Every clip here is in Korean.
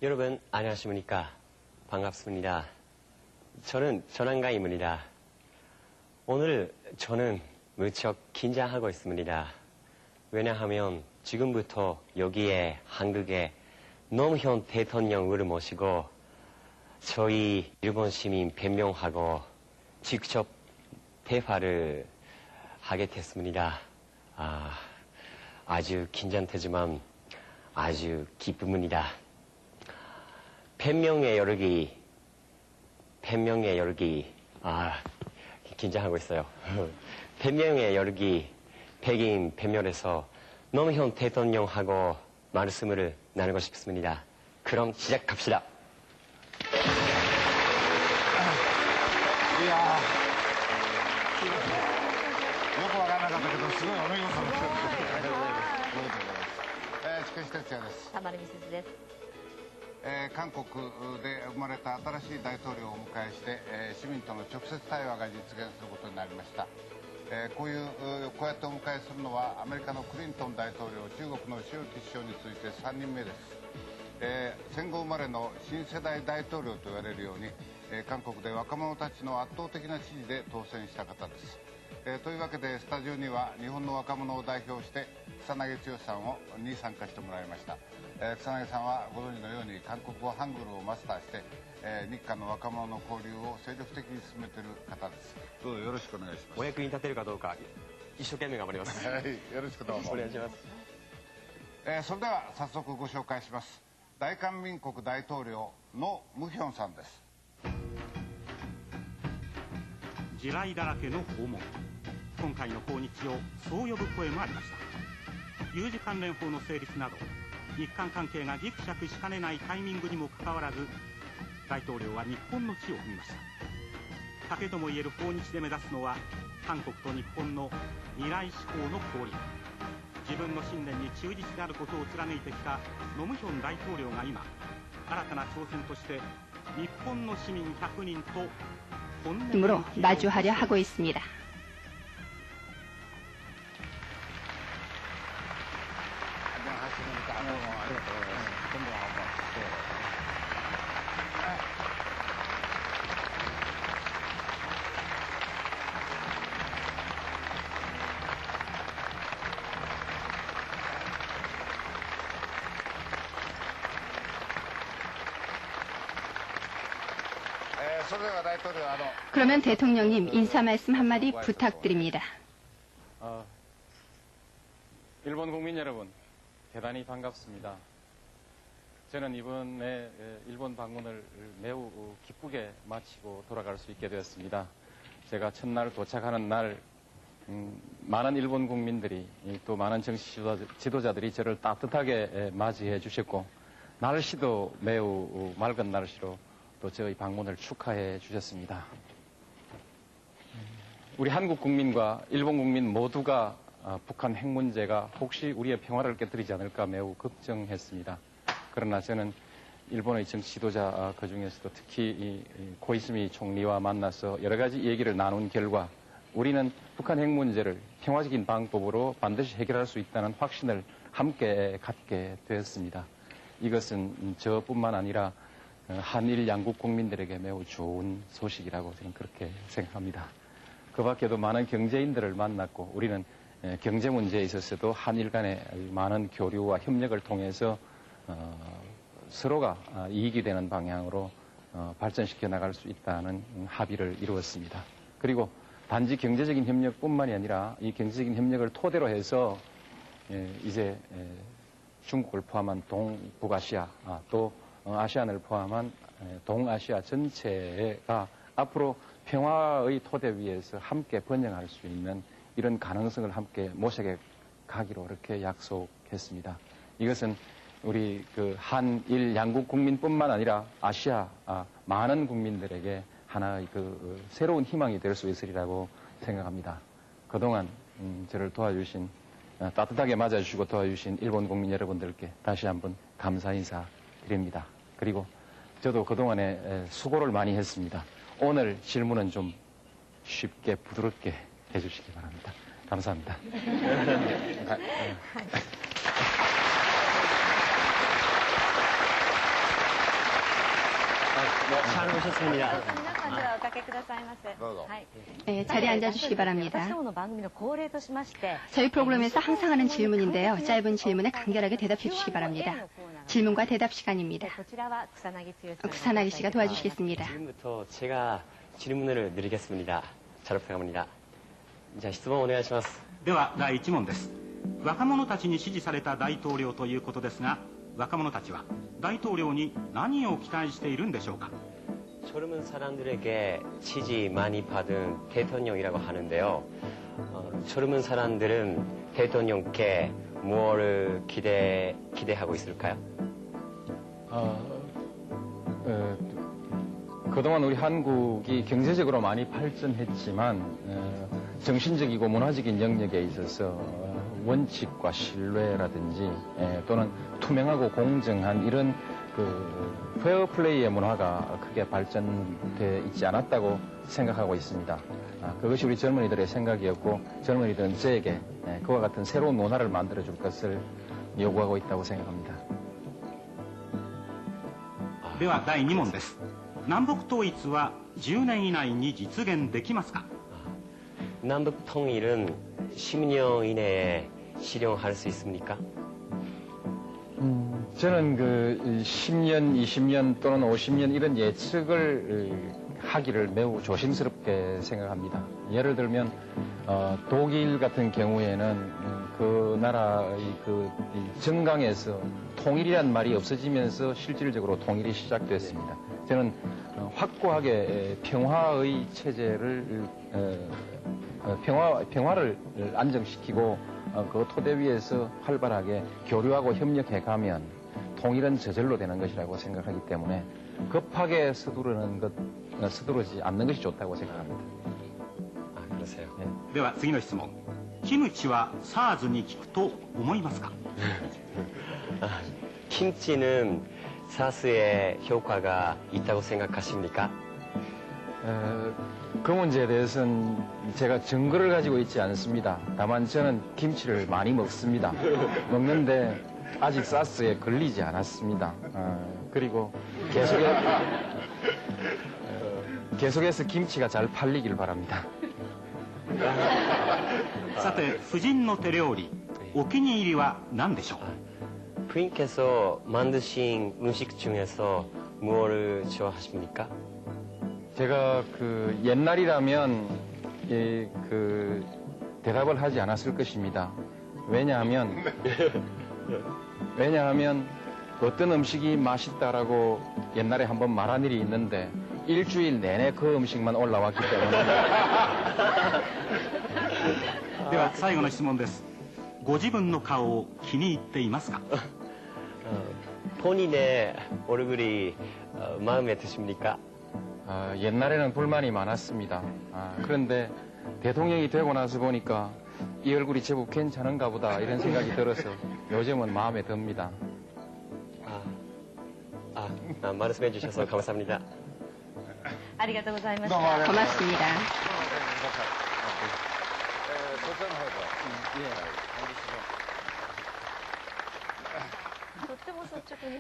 여러분 안녕하십니까? 반갑습니다. 저는 전한가입니다. 오늘 저는 무척 긴장하고 있습니다. 왜냐하면 지금부터 여기에 한국의 노무현 대통령을 모시고 저희 일본 시민 100명하고 직접 대화를 하게 됐습니다. 아주 긴장되지만 아주 기쁩니다. 100명의 열기, 긴장하고 있어요. 100명의 열기, 백인 100명에서 노무현 대통령하고 말씀을 나누고 싶습니다. 그럼 시작합시다.いやー、よくわからなかったけど、すごいお見事な人です。ありがとうございます。筑紫哲也です。田丸美鈴です。韓国で生まれた新しい大統領をお迎えして、市民との直接対話が実現することになりました。こうやってお迎えするのはアメリカのクリントン大統領、中国の習近平首相について3人目です。戦後生まれの新世代大統領と言われるように、韓国で若者たちの圧倒的な支持で当選した方です。というわけでスタジオには日本の若者を代表して草薙剛さんに参加してもらいました。草薙さんはご存知のように韓国語ハングルをマスターして、日韓の若者の交流を精力的に進めている方です。どうぞよろしくお願いします。お役に立てるかどうか一生懸命頑張ります。はい、よろしくどうぞお願いします。それでは早速ご紹介します。大韓民国大統領のムヒョンさんです。地雷だらけの訪問。今回の訪日をそう呼ぶ声もありました。有事関連法の成立など日韓関係がギクシャクしかねないタイミングにもかかわらず、大統領は日本の地を踏みました。賭けともいえる訪日で目指すのは韓国と日本の未来志向の交流。自分の信念に忠実であることを貫いてきたノムヒョン大統領が今、新たな挑戦として日本の市民100人と으로 마주하려 하고 있습니다. 그러면 대통령님 인사 말씀 한마디 부탁드립니다. 일본 국민 여러분, 대단히 반갑습니다. 저는 이번에 일본 방문을 매우 기쁘게 마치고 돌아갈 수 있게 되었습니다. 제가 첫날 도착하는 날 많은 일본 국민들이 또 많은 정치 지도자들이 저를 따뜻하게 맞이해 주셨고, 날씨도 매우 맑은 날씨로 또 저희 방문을 축하해 주셨습니다. 우리 한국 국민과 일본 국민 모두가 북한 핵 문제가 혹시 우리의 평화를 깨뜨리지 않을까 매우 걱정했습니다. 그러나 저는 일본의 정치 지도자 그중에서도 특히 이 고이스미 총리와 만나서 여러 가지 얘기를 나눈 결과 우리는 북한 핵 문제를 평화적인 방법으로 반드시 해결할 수 있다는 확신을 함께 갖게 되었습니다. 이것은 저뿐만 아니라 한일 양국 국민들에게 매우 좋은 소식이라고 저는 그렇게 생각합니다. 그 밖에도 많은 경제인들을 만났고 우리는 경제 문제에 있어서도 한일 간의 많은 교류와 협력을 통해서 서로가 이익이 되는 방향으로 발전시켜 나갈 수 있다는 합의를 이루었습니다. 그리고 단지 경제적인 협력뿐만이 아니라 이 경제적인 협력을 토대로 해서 이제 중국을 포함한 동북아시아 또 아시안을 포함한 동아시아 전체가 앞으로 평화의 토대 위에서 함께 번영할 수 있는 이런 가능성을 함께 모색해 가기로 이렇게 약속했습니다. 이것은 우리 그 한일 양국 국민뿐만 아니라 아시아 많은 국민들에게 하나의 그 새로운 희망이 될 수 있으리라고 생각합니다. 그동안 저를 도와주신 따뜻하게 맞아주시고 도와주신 일본 국민 여러분들께 다시 한번 감사 인사 드립니다. 그리고 저도 그동안에 수고를 많이 했습니다. 오늘 질문은 좀 쉽게 부드럽게 해주시기 바랍니다. 감사합니다. 잘 오셨습니다. 皆さんではおかけくださいませ。どうぞ。 はい。 네, 자리에 앉아주시기 私 바랍니다. どもの番組の恒例としまして 저희 프로그램에서 항상 하는 질문인데요. 짧은 질문에 간결하게 대답해 주시기 바랍니다. 질문과 대답 시간입니다. こちらは草薙剛さん 구산하기 씨가 도와주시겠습니다. 지금부터 제가 질문을 드리겠습니다. 잘 부탁합니다. 자,質問お願いします。では第1問です。若者たちに支持された大統領ということですが、若者たちは大統領に何を期待しているんでしょうか。 젊은 사람들에게 지지 많이 받은 대통령이라고 하는데요. 젊은 사람들은 대통령께 무엇을 기대하고 있을까요? 그동안 우리 한국이 경제적으로 많이 발전했지만 정신적이고 문화적인 영역에 있어서 원칙과 신뢰라든지 또는 투명하고 공정한 이런 그 페어플레이의 문화가 크게 발전돼 있지 않았다고 생각하고 있습니다. 그것이 우리 젊은이들의 생각이었고 젊은이들은 저에게 그와 같은 새로운 문화를 만들어줄 것을 요구하고 있다고 생각합니다. では第2問です。南北統一は10年以内に実現できますか。 남북 통일은 10년 이내에 실현할 수 있습니까? 저는 그 10년, 20년 또는 50년 이런 예측을 하기를 매우 조심스럽게 생각합니다. 예를 들면 독일 같은 경우에는 그 나라의 그 정강에서 통일이란 말이 없어지면서 실질적으로 통일이 시작됐습니다. 저는 확고하게 평화의 체제를 평화를 안정시키고 그 토대 위에서 활발하게 교류하고 협력해가면 통일은 저절로 되는 것이라고 생각하기 때문에 급하게 서두르지 않는 것이 좋다고 생각합니다. 아, 그러세요? 네. では次の質問。キムチは SARS に効くと思いますか。 김치는 사스에 효과가 있다고 생각하십니까? 그 문제에 대해서는 제가 증거를 가지고 있지 않습니다. 다만 저는 김치를 많이 먹습니다. 먹는데 아직 사스에 걸리지 않았습니다. 그리고 계속해서 김치가 잘 팔리길 바랍니다. さて夫人の手料理、お気に入りは何でしょう。 부인께서 만드신 음식 중에서 무엇을 좋아하십니까? 제가 그 옛날이라면 그 대답을 하지 않았을 것입니다. 왜냐하면 어떤 음식이 맛있다라고 옛날에 한번 말한 일이 있는데 일주일 내내 그 음식만 올라왔기 때문에. では最後の質問です。ご自分の顔を気に入っていますか。 본인의 얼굴이 마음에 드십니까? 옛날에는 불만이 많았습니다. 그런데 대통령이 되고 나서 보니까 이 얼굴이 제법 괜찮은가 보다 이런 생각이 들어서 요즘은 마음에 듭니다. 말씀해 주셔서 감사합니다. ありがとうございまし どうもあり た。 がとうございます。 고맙습니다. そちらの方で。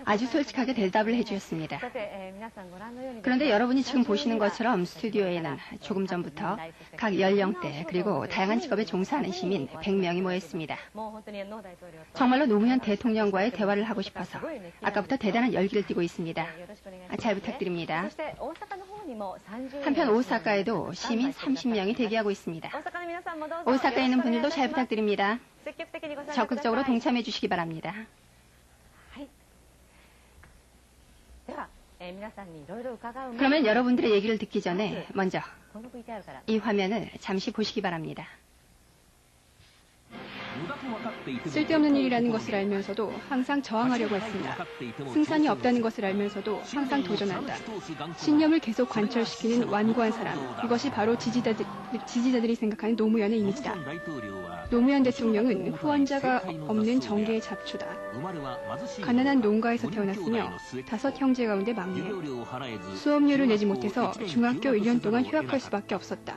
아주 솔직하게 대답을 해주셨습니다. さて、皆さんご覧のように 그런데 여러분이 지금 보시는 것처럼 스튜디오에는 조금 전부터 각 연령대 그리고 다양한 직업에 종사하는 시민 100명이 모였습니다. もう本当にノー大統領と 정말로 노무현 대통령과의 대화를 하고 싶어서 아까부터 대단한 열기를 띠고 있습니다. よろしくお願いします。 잘 부탁드립니다. そして大阪の方にも30名 한편 오사카에도 시민 30명이 대기하고 있습니다. 大阪の皆さんもどうぞ 오사카에 있는 분들도 잘 よろしくお願いいたします。 부탁드립니다. 積極的にご参加ください。 적극적으로 동참해 주시기 바랍니다. はい。では、皆さんにいろいろ伺う前に 그러면 여러분들의 얘기를 듣기 전에 먼저 この VTR から 이 화면을 잠시 보시기 바랍니다. 쓸데없는 일이라는 것을 알면서도 항상 저항하려고 했습니다. 승산이 없다는 것을 알면서도 항상 도전한다. 신념을 계속 관철시키는 완고한 사람. 이것이 바로 지지자들이 생각하는 노무현의 이미지다. 노무현 대통령은 후원자가 없는 정계의 잡초다. 가난한 농가에서 태어났으며 5 형제 가운데 막내. 수업료를 내지 못해서 중학교 1년 동안 휴학할 수밖에 없었다.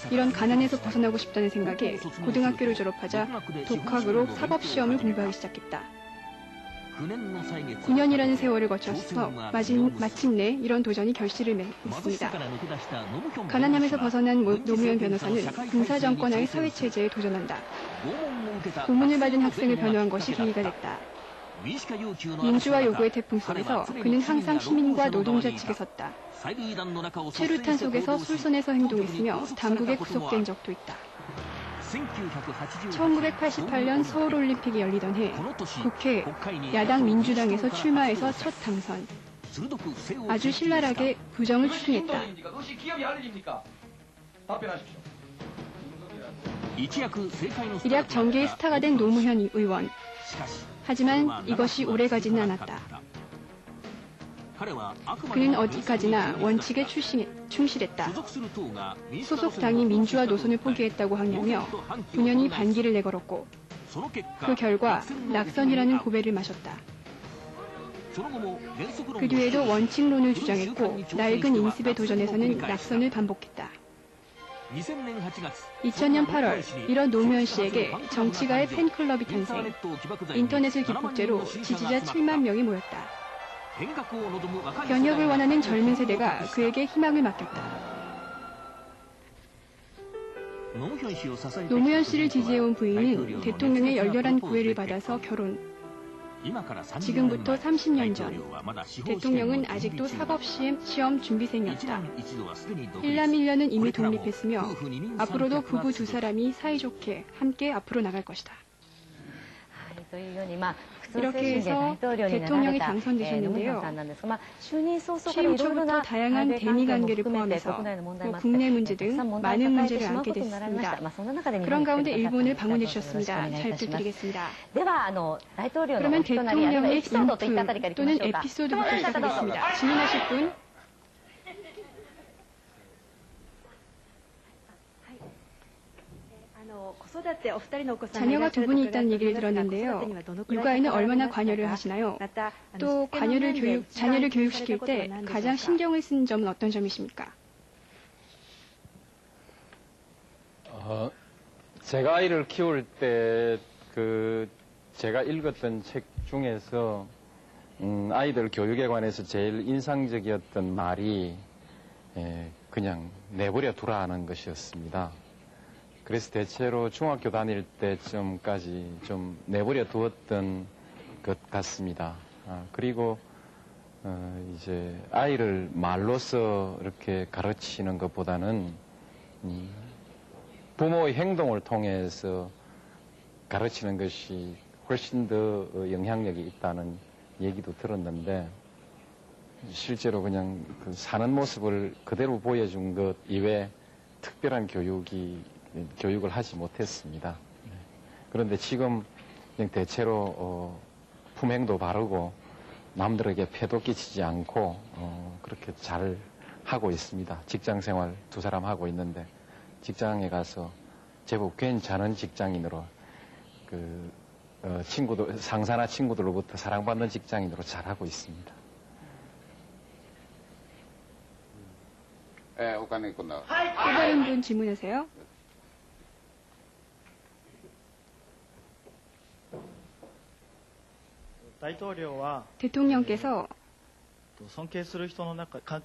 이런 가난에서 벗어나고 싶다는 생각에 고등학교를 졸업하자 독학으로 사법시험을 공부하기 시작했다. 9년이라는 세월을 거쳐서 마침내 이런 도전이 결실을 맺습니다. 가난함에서 벗어난 노무현 변호사는 군사정권하의 사회체제에 도전한다. 고문을 받은 학생을 변호한 것이 계기가 됐다. 민주화 요구의 태풍 속에서 그는 항상 시민과 노동자 측에 섰다. 최루탄 속에서 술손에서 행동했으며 당국에 구속된 적도 있다. 1988년 서울올림픽이 열리던 해 국회 야당 민주당에서 출마해서 첫 당선. 아주 신랄하게 부정을 추진했다. 일약 정계의 스타가 된 노무현 의원. 하지만 이것이 오래가지는 않았다. 그는 어디까지나 원칙에 충실했다. 소속 당이 민주화 노선을 포기했다고 항의하며 9년이 반기를 내걸었고 그 결과 낙선이라는 고배를 마셨다. 그 뒤에도 원칙론을 주장했고 낡은 인습에 도전해서는 낙선을 반복했다. 2000년 8월 이런 노무현 씨에게 정치가의 팬클럽이 탄생. 인터넷을 기폭제로 지지자 7만 명이 모였다. 변혁을 원하는 젊은 세대가 그에게 희망을 맡겼다. 노무현 씨를 지지해온 부인은 대통령의 열렬한 구애를 받아서 결혼. 지금부터 30년 전, 대통령은 아직도 사법시험 준비생이었다. 일남 1년은 이미 독립했으며 앞으로도 부부 두 사람이 사이좋게 함께 앞으로 나갈 것이다. 이렇게 해서 대통령이 당선되셨는데요. 취임 초부터 다양한 대미 관계를 포함해서 국내 문제 등 많은 문제를 안게 됐습니다. 그런 가운데 일본을 방문해 주셨습니다. 잘 부탁드리겠습니다. 그러면 대통령의 인프 또는 에피소드부터 시작하겠습니다. 질문하실 분? 자녀가 두 분이 있다는 얘기를 들었는데요. 육아에는 얼마나 관여를 하시나요? 또 자녀를 교육시킬 때 가장 신경을 쓴 점은 어떤 점이십니까? 제가 아이를 키울 때 제가 읽었던 책 중에서 아이들 교육에 관해서 제일 인상적이었던 말이 그냥 내버려 두라는 것이었습니다. 그래서 대체로 중학교 다닐 때쯤까지 좀 내버려 두었던 것 같습니다. 그리고 이제 아이를 말로써 이렇게 가르치는 것보다는 부모의 행동을 통해서 가르치는 것이 훨씬 더 영향력이 있다는 얘기도 들었는데 실제로 그냥 사는 모습을 그대로 보여준 것 이외에 특별한 교육을 하지 못했습니다. 그런데 지금 그냥 대체로 품행도 바르고 남들에게 폐도 끼치지 않고 그렇게 잘 하고 있습니다. 직장 생활 두 사람 하고 있는데 직장에 가서 제법 괜찮은 직장인으로 상사나 친구들로부터 사랑받는 직장인으로 잘 하고 있습니다. 또 다른 분 질문하세요. 대통령께서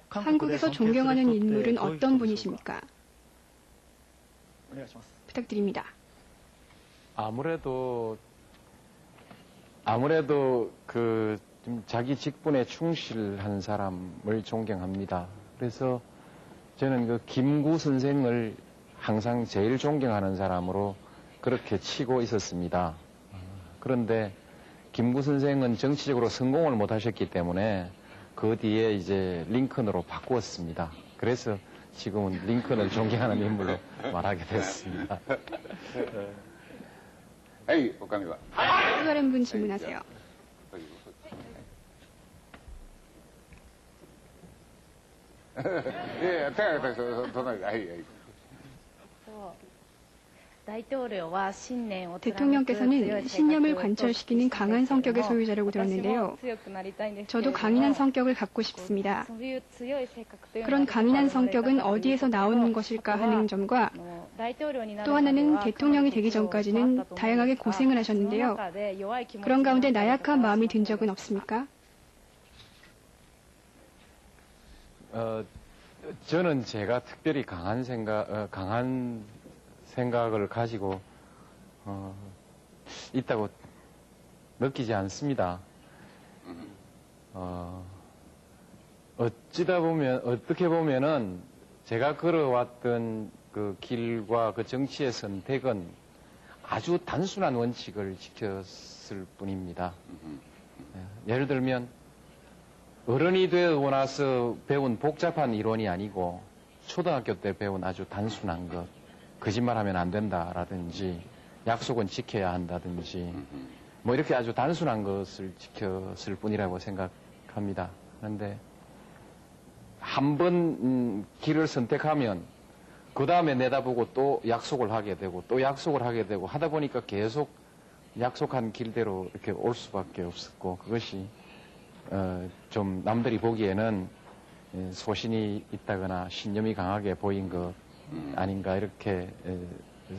한국에서 존경하는 인물은 어떤 분이십니까? 부탁드립니다. 아무래도 좀 자기 직분에 충실한 사람을 존경합니다. 그래서 저는 김구 선생을 항상 제일 존경하는 사람으로 그렇게 치고 있었습니다. 그런데 김구 선생은 정치적으로 성공을 못 하셨기 때문에 그 뒤에 이제 링컨으로 바꾸었습니다. 그래서 지금은 링컨을 존경하는 인물로 말하게 됐습니다. 또 다른 분 질문하세요. 대통령께서는 신념을 관철시키는 강한 성격의 소유자라고 들었는데요. 저도 강인한 성격을 갖고 싶습니다. 그런 강인한 성격은 어디에서 나오는 것일까 하는 점과 또 하나는 대통령이 되기 전까지는 다양하게 고생을 하셨는데요. 그런 가운데 나약한 마음이 든 적은 없습니까? 저는 제가 특별히 강한 생각을 가지고 있다고 느끼지 않습니다. 어떻게 보면은 제가 걸어왔던 그 길과 그 정치의 선택은 아주 단순한 원칙을 지켰을 뿐입니다. 예를 들면 어른이 되고 나서 배운 복잡한 이론이 아니고 초등학교 때 배운 아주 단순한 것, 거짓말하면 안 된다라든지 약속은 지켜야 한다든지 뭐 이렇게 아주 단순한 것을 지켰을 뿐이라고 생각합니다. 그런데 한 번 길을 선택하면 그 다음에 내다보고 또 약속을 하게 되고 또 약속을 하게 되고 하다 보니까 계속 약속한 길대로 이렇게 올 수밖에 없었고 그것이 좀 남들이 보기에는 소신이 있다거나 신념이 강하게 보인 것 아닌가 이렇게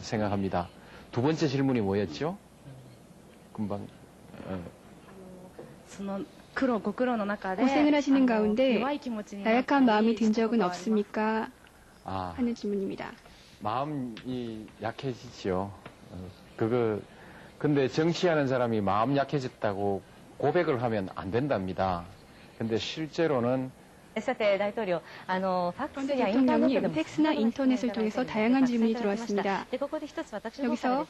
생각합니다. 두 번째 질문이 뭐였죠? 금방 고생을 하시는 가운데 나약한 마음이 든 적은 없습니까? 하는 질문입니다. 마음이 약해지죠. 근데 정치하는 사람이 마음 약해졌다고 고백을 하면 안 된답니다. 근데 실제로는 그런데 대통령님, 팩스나 인터넷을 통해서 다양한 질문이 들어왔습니다. 여기서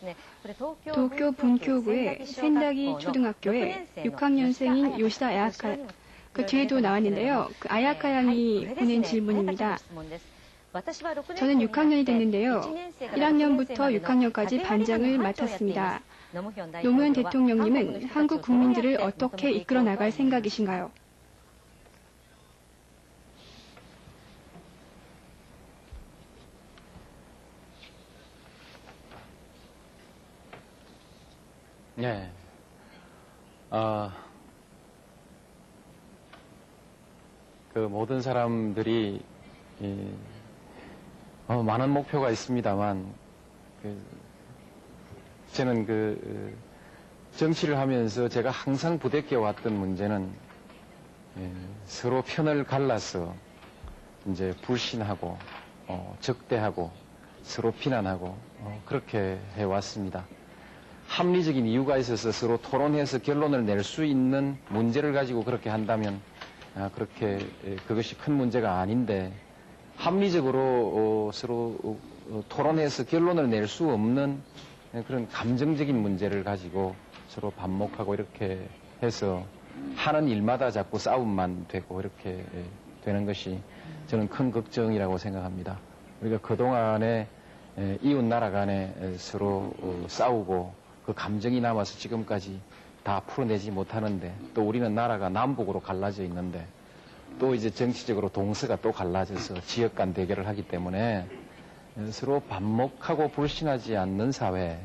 도쿄 분교구의 센다기 초등학교의 6학년생인 요시다 아야카, 그 뒤에도 나왔는데요. 그 아야카 양이 보낸 질문입니다. 저는 6학년이 됐는데요. 1학년부터 6학년까지 반장을 맡았습니다. 노무현 대통령님은 한국 국민들을 어떻게 이끌어 나갈 생각이신가요? 네. 그 모든 사람들이 많은 목표가 있습니다만 저는 정치를 하면서 제가 항상 부대껴 왔던 문제는 서로 편을 갈라서 이제 불신하고 적대하고 서로 비난하고 그렇게 해왔습니다. 합리적인 이유가 있어서 서로 토론해서 결론을 낼 수 있는 문제를 가지고 그렇게 한다면 그것이 큰 문제가 아닌데 합리적으로 서로 토론해서 결론을 낼 수 없는 그런 감정적인 문제를 가지고 서로 반목하고 이렇게 해서 하는 일마다 자꾸 싸움만 되고 이렇게 되는 것이 저는 큰 걱정이라고 생각합니다. 우리가 그동안에 이웃 나라 간에 서로 싸우고 그 감정이 남아서 지금까지 다 풀어내지 못하는데 또 우리는 나라가 남북으로 갈라져 있는데 또 이제 정치적으로 동서가 또 갈라져서 지역 간 대결을 하기 때문에 서로 반목하고 불신하지 않는 사회,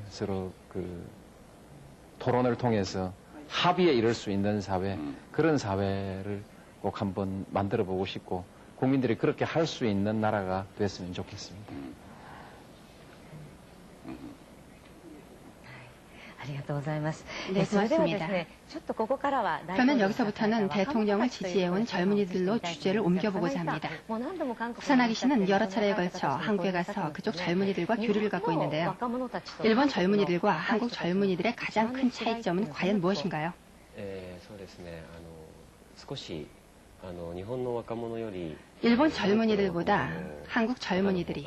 서로 토론을 통해서 합의에 이를 수 있는 사회, 그런 사회를 꼭 한번 만들어 보고 싶고 국민들이 그렇게 할 수 있는 나라가 됐으면 좋겠습니다. 네, 고맙습니다. 그러면 여기서부터는 대통령을 지지해온 젊은이들로 주제를 옮겨보고자 합니다. 후사나기 씨는 여러 차례에 걸쳐 한국에 가서 그쪽 젊은이들과 교류를 갖고 있는데요. 일본 젊은이들과 한국 젊은이들의 가장 큰 차이점은 과연 무엇인가요? 일본 젊은이들보다 한국 젊은이들이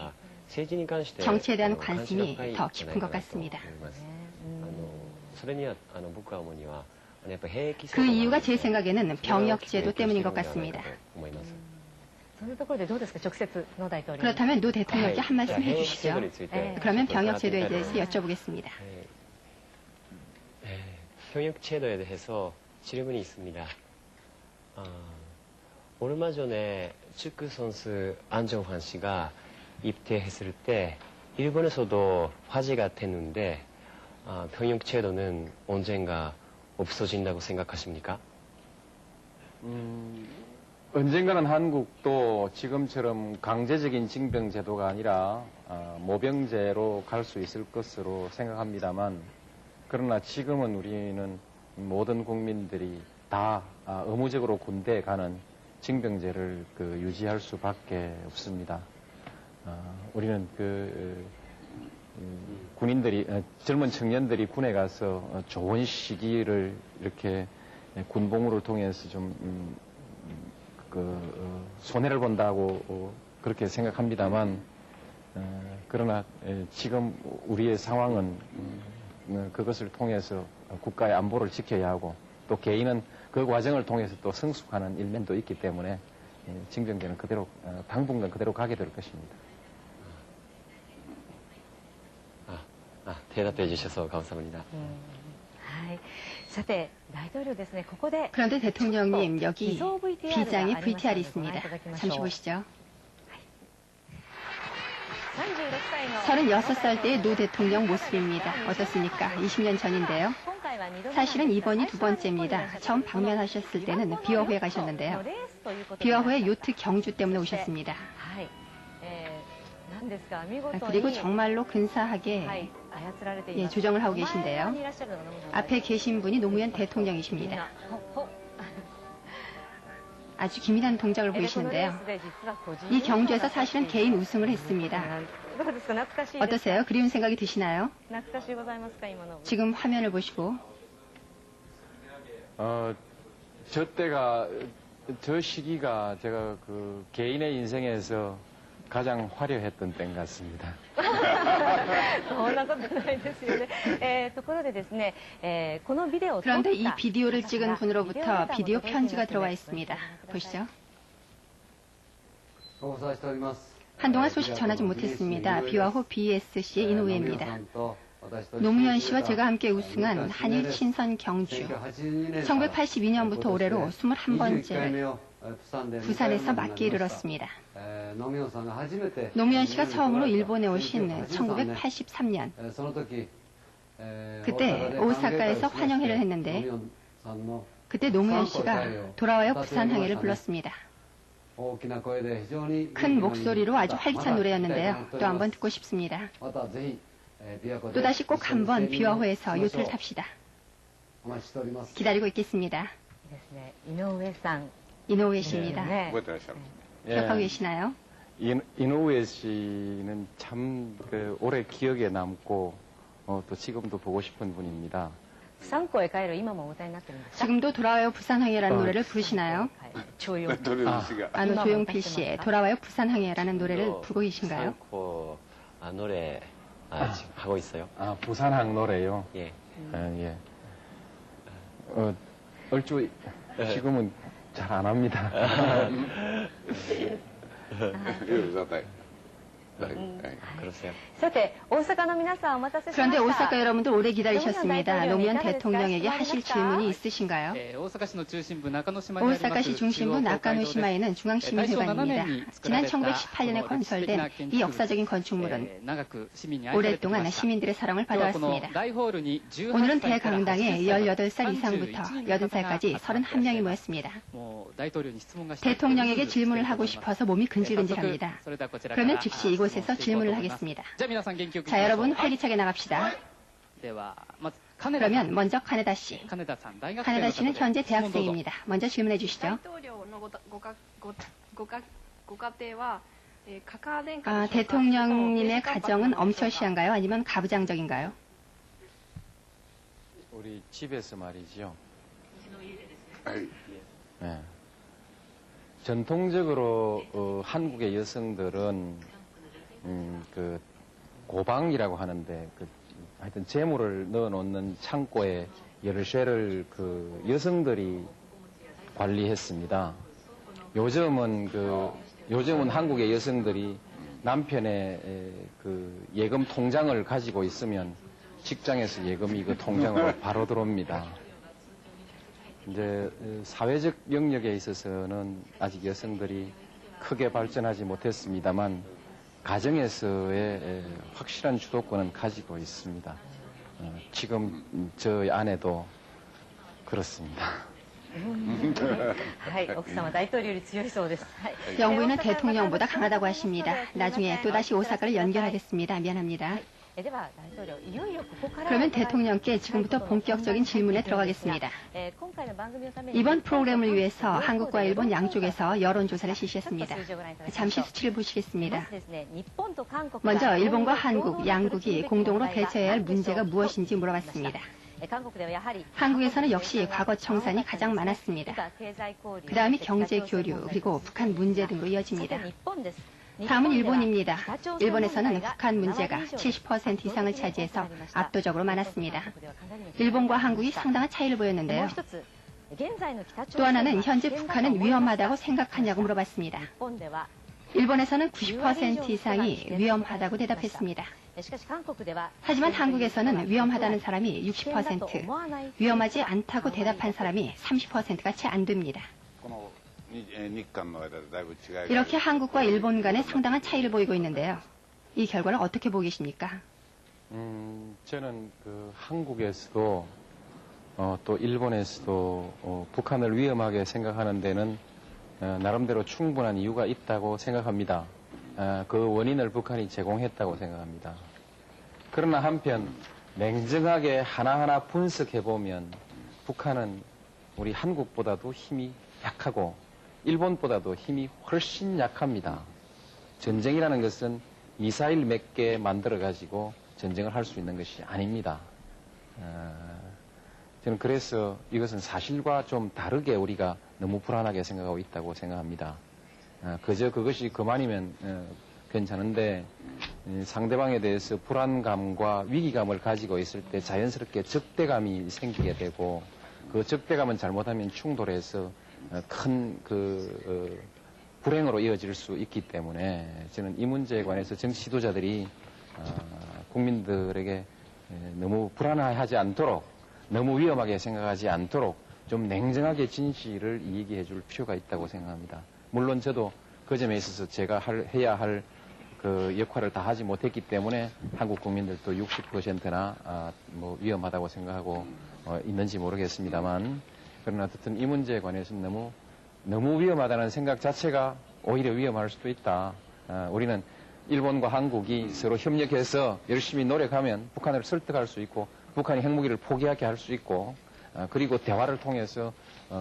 정치에 대한 관심이 더 깊은 것 같습니다. 그 이유가 제 생각에는 병역제도 때문인 것 같습니다. 그렇다면 노 대통령께 한 말씀 해주시죠. 그러면 병역제도에 대해서 여쭤보겠습니다. 병역제도에 대해서 질문이 있습니다. 얼마 전에 축구 선수 안정환 씨가 입대했을 때 일본에서도 화제가 됐는데 병역제도는 언젠가 없어진다고 생각하십니까? 언젠가는 한국도 지금처럼 강제적인 징병제도가 아니라 모병제로 갈 수 있을 것으로 생각합니다만, 그러나 지금은 우리는 모든 국민들이 다 의무적으로 군대에 가는 징병제를 유지할 수밖에 없습니다. 우리는 군인들이, 젊은 청년들이 군에 가서 좋은 시기를 이렇게 군복무를 통해서 좀 손해를 본다고 그렇게 생각합니다만, 그러나 지금 우리의 상황은 그것을 통해서 국가의 안보를 지켜야 하고, 또 개인은 그 과정을 통해서 또 성숙하는 일면도 있기 때문에 징병제는 그대로 당분간 그대로 가게 될 것입니다. 대답해 주셔서 감사합니다. 그런데 대통령님, 여기 비장의 VTR이 있습니다. 잠시 보시죠. 36살 때의 노 대통령 모습입니다. 어떻습니까? 20년 전인데요. 사실은 이번이 두 번째입니다. 처음 방문하셨을 때는 비화호에 가셨는데요. 비화호의 요트 경주 때문에 오셨습니다. 그리고 정말로 근사하게 조정을 하고 계신데요. 앞에 계신 분이 노무현 대통령이십니다. 아주 기민한 동작을 보이시는데요. 이 경주에서 사실은 개인 우승을 했습니다. 어떠세요? 그리운 생각이 드시나요? 지금 화면을 보시고. 저 시기가 제가 개인의 인생에서 가장 화려했던 때인 것 같습니다. 그런데 이 비디오를 찍은 분으로부터 비디오 편지가 들어와 있습니다. 보시죠. 한동안 소식 전하지 못했습니다. 비화호 BSC의 이노우에입니다. 노무현 씨와 제가 함께 우승한 한일 친선 경주. 1982년부터 올해로 21번째를 부산에서 맞게 이르렀습니다. 노무현 씨가 처음으로 일본에 오신 1983년. 그때 오사카에서 환영회를 했는데 그때 노무현 씨가 돌아와요 부산항해를 불렀습니다. 큰 목소리로 아주 활기찬 노래였는데요. 또 한번 듣고 싶습니다. 또다시 꼭 한번 비화호에서 요트를 탑시다. 기다리고 있겠습니다. 이노우에 씨입니다. 기억하고 계시나요? 이노우에 씨는 참 오래 기억에 남고 또 지금도 보고 싶은 분입니다. 지금도 돌아와요 부산항해라는 노래를 부르시나요? 조용필 씨의 돌아와요 부산항해라는 노래를 부르고 계신가요? 노래 지금 하고 있어요. 부산항 노래요? 예. 예. 얼추 지금은 잘 안 합니다. 그러세요. 그런데 오사카 여러분들 오래 기다리셨습니다. 노무현 대통령에게 하실 질문이 있으신가요? 오사카시 중심부 나카노시마에는 중앙시민회관입니다. 지난 1918년에 건설된 이 역사적인 건축물은 오랫동안 시민들의 사랑을 받아왔습니다. 오늘은 대강당에 18살 이상부터 80살까지 31명이 모였습니다. 대통령에게 질문을 하고 싶어서 몸이 근질근질합니다. 그러면 즉시 이곳에서 질문을 하겠습니다. 자, 여러분 활기차게 나갑시다. 그러면 먼저 카네다 씨. 카네다 씨는 현재 대학생입니다. 먼저 질문해 주시죠. 대통령님의 가정은 엄처시한가요? 아니면 가부장적인가요? 우리 집에서 말이죠. 네. 전통적으로 한국의 여성들은 고방이라고 하는데 하여튼 재물을 넣어놓는 창고에 열쇠를 여성들이 관리했습니다. 요즘은 한국의 여성들이 남편의 예금 통장을 가지고 있으면 직장에서 예금이 그 통장으로 바로 들어옵니다. 이제 사회적 영역에 있어서는 아직 여성들이 크게 발전하지 못했습니다만 가정에서의 확실한 주도권은 가지고 있습니다. 지금 저희 아내도 그렇습니다. 영부인은 대통령보다 강하다고 하십니다. 나중에 또다시 오사카를 연결하겠습니다. 미안합니다. 그러면 대통령께 지금부터 본격적인 질문에 들어가겠습니다. 이번 프로그램을 위해서 한국과 일본 양쪽에서 여론조사를 실시했습니다. 잠시 수치를 보시겠습니다. 먼저 일본과 한국, 양국이 공동으로 대처해야 할 문제가 무엇인지 물어봤습니다. 한국에서는 역시 과거 청산이 가장 많았습니다. 그 다음이 경제 교류, 그리고 북한 문제 등으로 이어집니다. 다음은 일본입니다. 일본에서는 북한 문제가 70% 이상을 차지해서 압도적으로 많았습니다. 일본과 한국이 상당한 차이를 보였는데요. 또 하나는 현재 북한은 위험하다고 생각하냐고 물어봤습니다. 일본에서는 90% 이상이 위험하다고 대답했습니다. 하지만 한국에서는 위험하다는 사람이 60%, 위험하지 않다고 대답한 사람이 30%가 채 안 됩니다. 이렇게 한국과 일본 간에 상당한 차이를 보이고 있는데요. 이 결과를 어떻게 보고 계십니까? 저는 한국에서도 또 일본에서도 북한을 위험하게 생각하는 데는 나름대로 충분한 이유가 있다고 생각합니다. 그 원인을 북한이 제공했다고 생각합니다. 그러나 한편 냉정하게 하나하나 분석해보면 북한은 우리 한국보다도 힘이 약하고 일본보다도 힘이 훨씬 약합니다. 전쟁이라는 것은 미사일 몇 개 만들어가지고 전쟁을 할 수 있는 것이 아닙니다. 저는 그래서 이것은 사실과 좀 다르게 우리가 너무 불안하게 생각하고 있다고 생각합니다. 그저 그것이 그만이면 괜찮은데 상대방에 대해서 불안감과 위기감을 가지고 있을 때 자연스럽게 적대감이 생기게 되고 그 적대감은 잘못하면 충돌해서 큰 불행으로 이어질 수 있기 때문에 저는 이 문제에 관해서 정치 지도자들이 국민들에게 너무 불안해하지 않도록 너무 위험하게 생각하지 않도록 좀 냉정하게 진실을 얘기해 줄 필요가 있다고 생각합니다. 물론 저도 그 점에 있어서 제가 해야 할 그 역할을 다 하지 못했기 때문에 한국 국민들도 60%나 위험하다고 생각하고 있는지 모르겠습니다만 그러나 어쨌든 이 문제에 관해서는 너무 위험하다는 생각 자체가 오히려 위험할 수도 있다. 우리는 일본과 한국이 서로 협력해서 열심히 노력하면 북한을 설득할 수 있고 북한이 핵무기를 포기하게 할 수 있고 그리고 대화를 통해서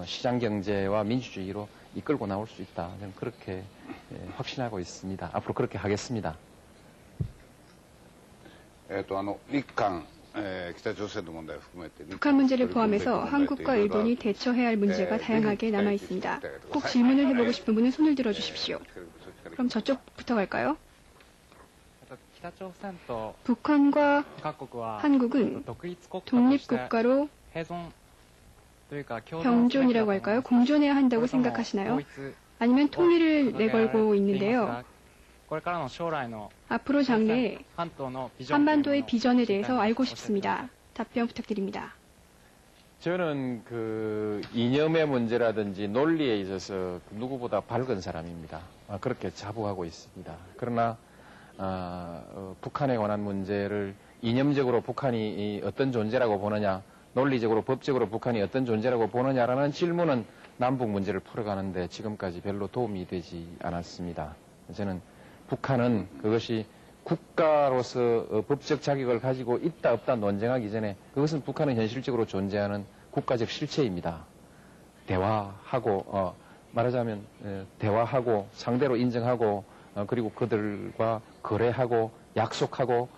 시장경제와 민주주의로 이끌고 나올 수 있다. 저는 그렇게 확신하고 있습니다. 앞으로 그렇게 하겠습니다. 북한 문제를 포함해서 한국과 일본이 대처해야 할 문제가 다양하게 남아 있습니다. 꼭 질문을 해보고 싶은 분은 손을 들어주십시오. 그럼 저쪽부터 갈까요? 북한과 한국은 독립국가로 병존이라고 할까요? 공존해야 한다고 생각하시나요? 아니면 통일을 내걸고 있는데요. 앞으로 장래에 한반도의 비전에 대해서 알고 싶습니다. 답변 부탁드립니다. 저는 이념의 문제라든지 논리에 있어서 누구보다 밝은 사람입니다. 그렇게 자부하고 있습니다. 그러나 북한에 관한 문제를 이념적으로 북한이 어떤 존재라고 보느냐, 논리적으로 법적으로 북한이 어떤 존재라고 보느냐라는 질문은 남북 문제를 풀어가는데 지금까지 별로 도움이 되지 않았습니다. 저는 북한은 그것이 국가로서 법적 자격을 가지고 있다 없다 논쟁하기 전에 그것은 북한은 현실적으로 존재하는 국가적 실체입니다. 대화하고 말하자면 대화하고 상대로 인정하고 그리고 그들과 거래하고 약속하고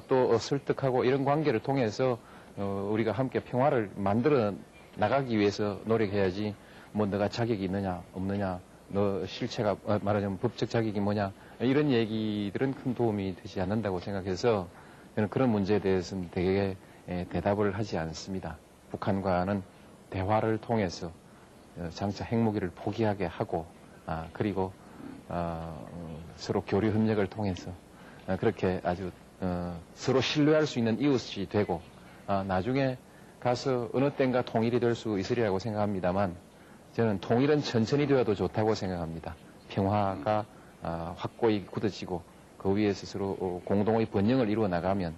또 설득하고 이런 관계를 통해서 우리가 함께 평화를 만들어 나가기 위해서 노력해야지 너가 자격이 있느냐 없느냐 너 실체가 말하자면 법적 자격이 뭐냐 이런 얘기들은 큰 도움이 되지 않는다고 생각해서 저는 그런 문제에 대해서는 되게 대답을 하지 않습니다. 북한과는 대화를 통해서 장차 핵무기를 포기하게 하고 그리고 서로 교류 협력을 통해서 그렇게 아주 서로 신뢰할 수 있는 이웃이 되고 나중에 가서 어느 땐가 통일이 될 수 있으리라고 생각합니다만 저는 통일은 천천히 되어도 좋다고 생각합니다. 평화가 확고히 굳어지고 그 위에 스스로 공동의 번영을 이루어 나가면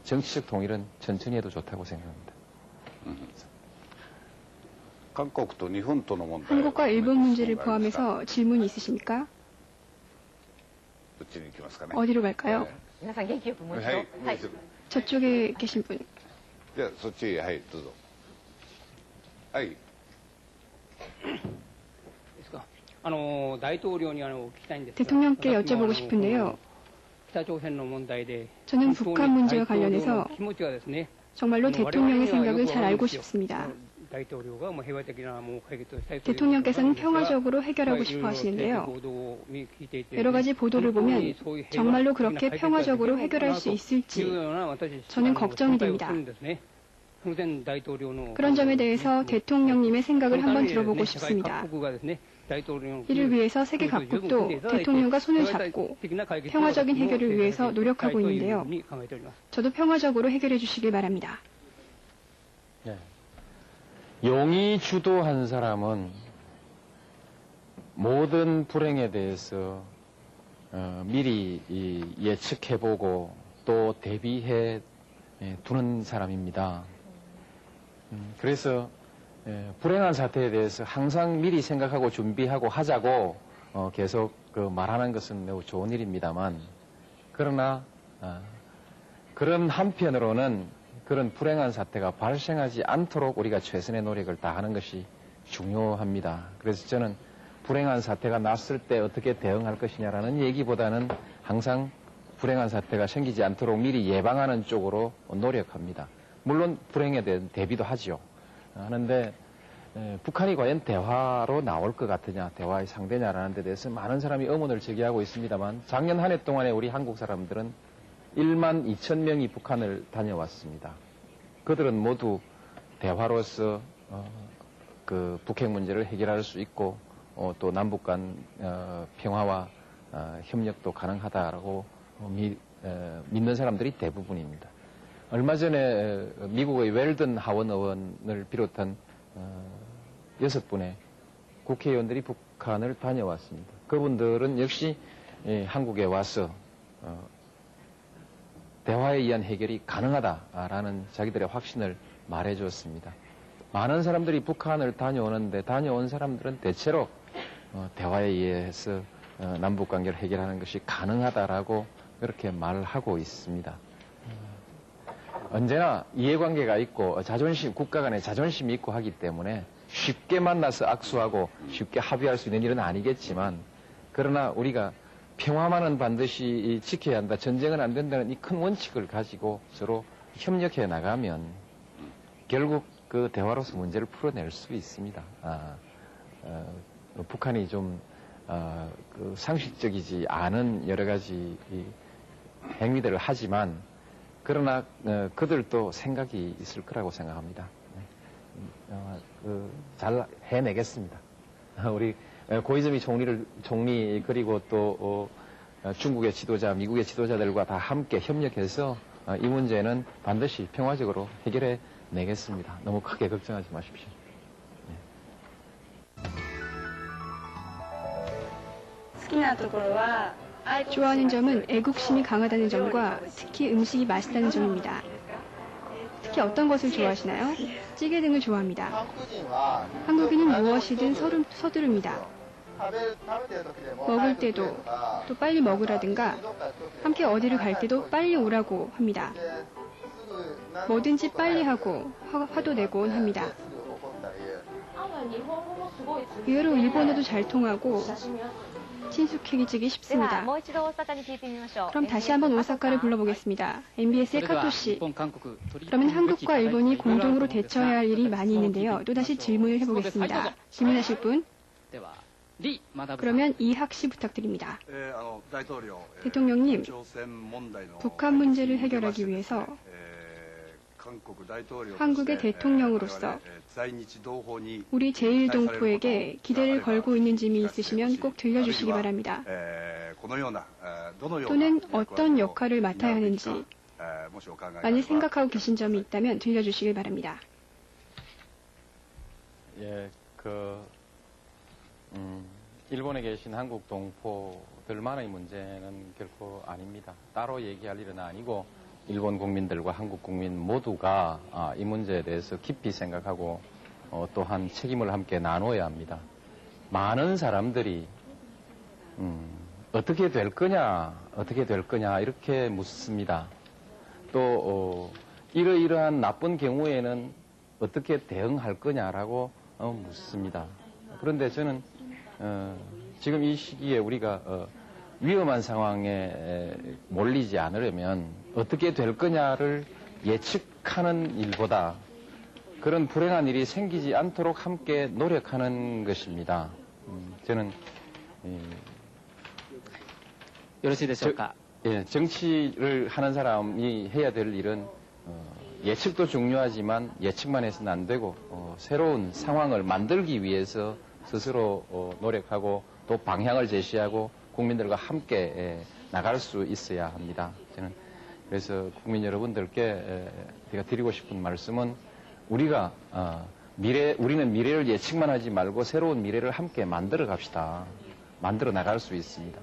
정치적 통일은 천천히 해도 좋다고 생각합니다. 한국과 일본 문제를 포함해서 질문이 있으십니까? 어디로 갈까요? 저쪽에 계신 분. 대통령께 여쭤보고 싶은데요. 저는 북한 문제와 관련해서 정말로 대통령의 생각을 잘 알고 싶습니다. 대통령께서는 평화적으로 해결하고 싶어 하시는데요. 여러 가지 보도를 보면 정말로 그렇게 평화적으로 해결할 수 있을지 저는 걱정이 됩니다. 그런 점에 대해서 대통령님의 생각을 한번 들어보고 싶습니다. 이를 위해서 세계 각국도 대통령과 손을 잡고 평화적인 해결을 위해서 노력하고 있는데요. 저도 평화적으로 해결해 주시길 바랍니다. 네. 용이 주도한 사람은 모든 불행에 대해서 미리 예측해보고 또 대비해 두는 사람입니다. 그래서 불행한 사태에 대해서 항상 미리 생각하고 준비하고 하자고 계속 말하는 것은 매우 좋은 일입니다만, 그러나 그런 한편으로는 그런 불행한 사태가 발생하지 않도록 우리가 최선의 노력을 다하는 것이 중요합니다. 그래서 저는 불행한 사태가 났을 때 어떻게 대응할 것이냐라는 얘기보다는 항상 불행한 사태가 생기지 않도록 미리 예방하는 쪽으로 노력합니다. 물론 불행에 대한 대비도 하죠. 하는데 북한이 과연 대화로 나올 것 같으냐, 대화의 상대냐라는 데 대해서 많은 사람이 의문을 제기하고 있습니다만, 작년 한 해 동안에 우리 한국 사람들은 1만 2천 명이 북한을 다녀왔습니다. 그들은 모두 대화로서 그 북핵 문제를 해결할 수 있고 또 남북 간 평화와 협력도 가능하다라고 믿는 사람들이 대부분입니다. 얼마 전에 미국의 웰든 하원 의원을 비롯한 6분의 국회의원들이 북한을 다녀왔습니다. 그분들은 역시 한국에 와서 대화에 의한 해결이 가능하다라는 자기들의 확신을 말해주었습니다. 많은 사람들이 북한을 다녀오는데 다녀온 사람들은 대체로 대화에 의해서 남북관계를 해결하는 것이 가능하다라고 그렇게 말하고 있습니다. 언제나 이해관계가 있고 자존심, 국가 간에 자존심이 있고 하기 때문에 쉽게 만나서 악수하고 쉽게 합의할 수 있는 일은 아니겠지만, 그러나 우리가 평화만은 반드시 지켜야 한다, 전쟁은 안 된다는 이 큰 원칙을 가지고 서로 협력해 나가면 결국 그 대화로서 문제를 풀어낼 수 있습니다. 북한이 좀 그 상식적이지 않은 여러 가지 행위들을 하지만, 그러나 그들도 생각이 있을 거라고 생각합니다. 잘 해내겠습니다. 우리 고이즈미 총리 그리고 또 중국의 지도자, 미국의 지도자들과 다 함께 협력해서 이 문제는 반드시 평화적으로 해결해 내겠습니다. 너무 크게 걱정하지 마십시오. 좋아하는 점은 애국심이 강하다는 점과 특히 음식이 맛있다는 점입니다. 특히 어떤 것을 좋아하시나요? 찌개 등을 좋아합니다. 한국인은 무엇이든 서두릅니다. 먹을 때도 또 빨리 먹으라든가 함께 어디를 갈 때도 빨리 오라고 합니다. 뭐든지 빨리 하고 화도 내곤 합니다. 의외로 일본어도 잘 통하고 친숙해지기 쉽습니다. 그럼 다시 한번 오사카를 불러보겠습니다. MBS의 카토 씨. 그러면 한국과 일본이 공동으로 대처해야 할 일이 많이 있는데요. 또다시 질문을 해보겠습니다. 질문하실 분? 그러면 이학 씨 부탁드립니다. 대통령님, 북한 문제를 해결하기 위해서 한국의 대통령으로서 우리 제1동포에게 기대를 걸고 있는 점이 있으시면 꼭 들려주시기 바랍니다. 또는 어떤 역할을 맡아야 하는지 많이 생각하고 계신 점이 있다면 들려주시길 바랍니다. 일본에 계신 한국 동포들만의 문제는 결코 아닙니다. 따로 얘기할 일은 아니고 일본 국민들과 한국 국민 모두가 이 문제에 대해서 깊이 생각하고 또한 책임을 함께 나눠야 합니다. 많은 사람들이 어떻게 될 거냐 이렇게 묻습니다. 또 이러이러한 나쁜 경우에는 어떻게 대응할 거냐라고 묻습니다. 그런데 저는 지금 이 시기에 우리가 위험한 상황에 몰리지 않으려면 어떻게 될 거냐를 예측하는 일보다 그런 불행한 일이 생기지 않도록 함께 노력하는 것입니다. 저는 정치를 하는 사람이 해야 될 일은 예측도 중요하지만 예측만 해서는 안 되고 새로운 상황을 만들기 위해서 스스로 노력하고 또 방향을 제시하고 국민들과 함께 나갈 수 있어야 합니다. 저는 그래서 국민 여러분들께 제가 드리고 싶은 말씀은 우리는 미래를 예측만 하지 말고 새로운 미래를 함께 만들어 갑시다. 만들어 나갈 수 있습니다.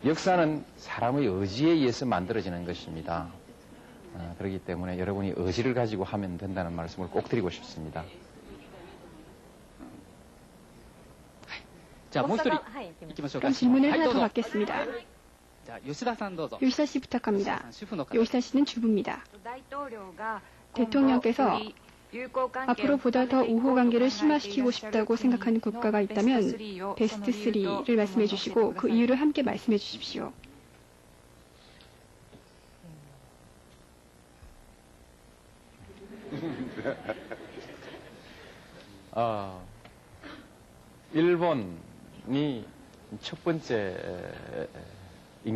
역사는 사람의 의지에 의해서 만들어지는 것입니다. 그렇기 때문에 여러분이 의지를 가지고 하면 된다는 말씀을 꼭 드리고 싶습니다. 자,もう一人 그럼 질문을 하나 더 받겠습니다. 요시다 씨 부탁합니다. 요시다 씨는 주부입니다. 대통령께서 앞으로 보다 더 우호 관계를 심화시키고 싶다고 생각하는 국가가 있다면 베스트 3를 말씀해 주시고 그 이유를 함께 말씀해 주십시오. 일본이 첫 번째인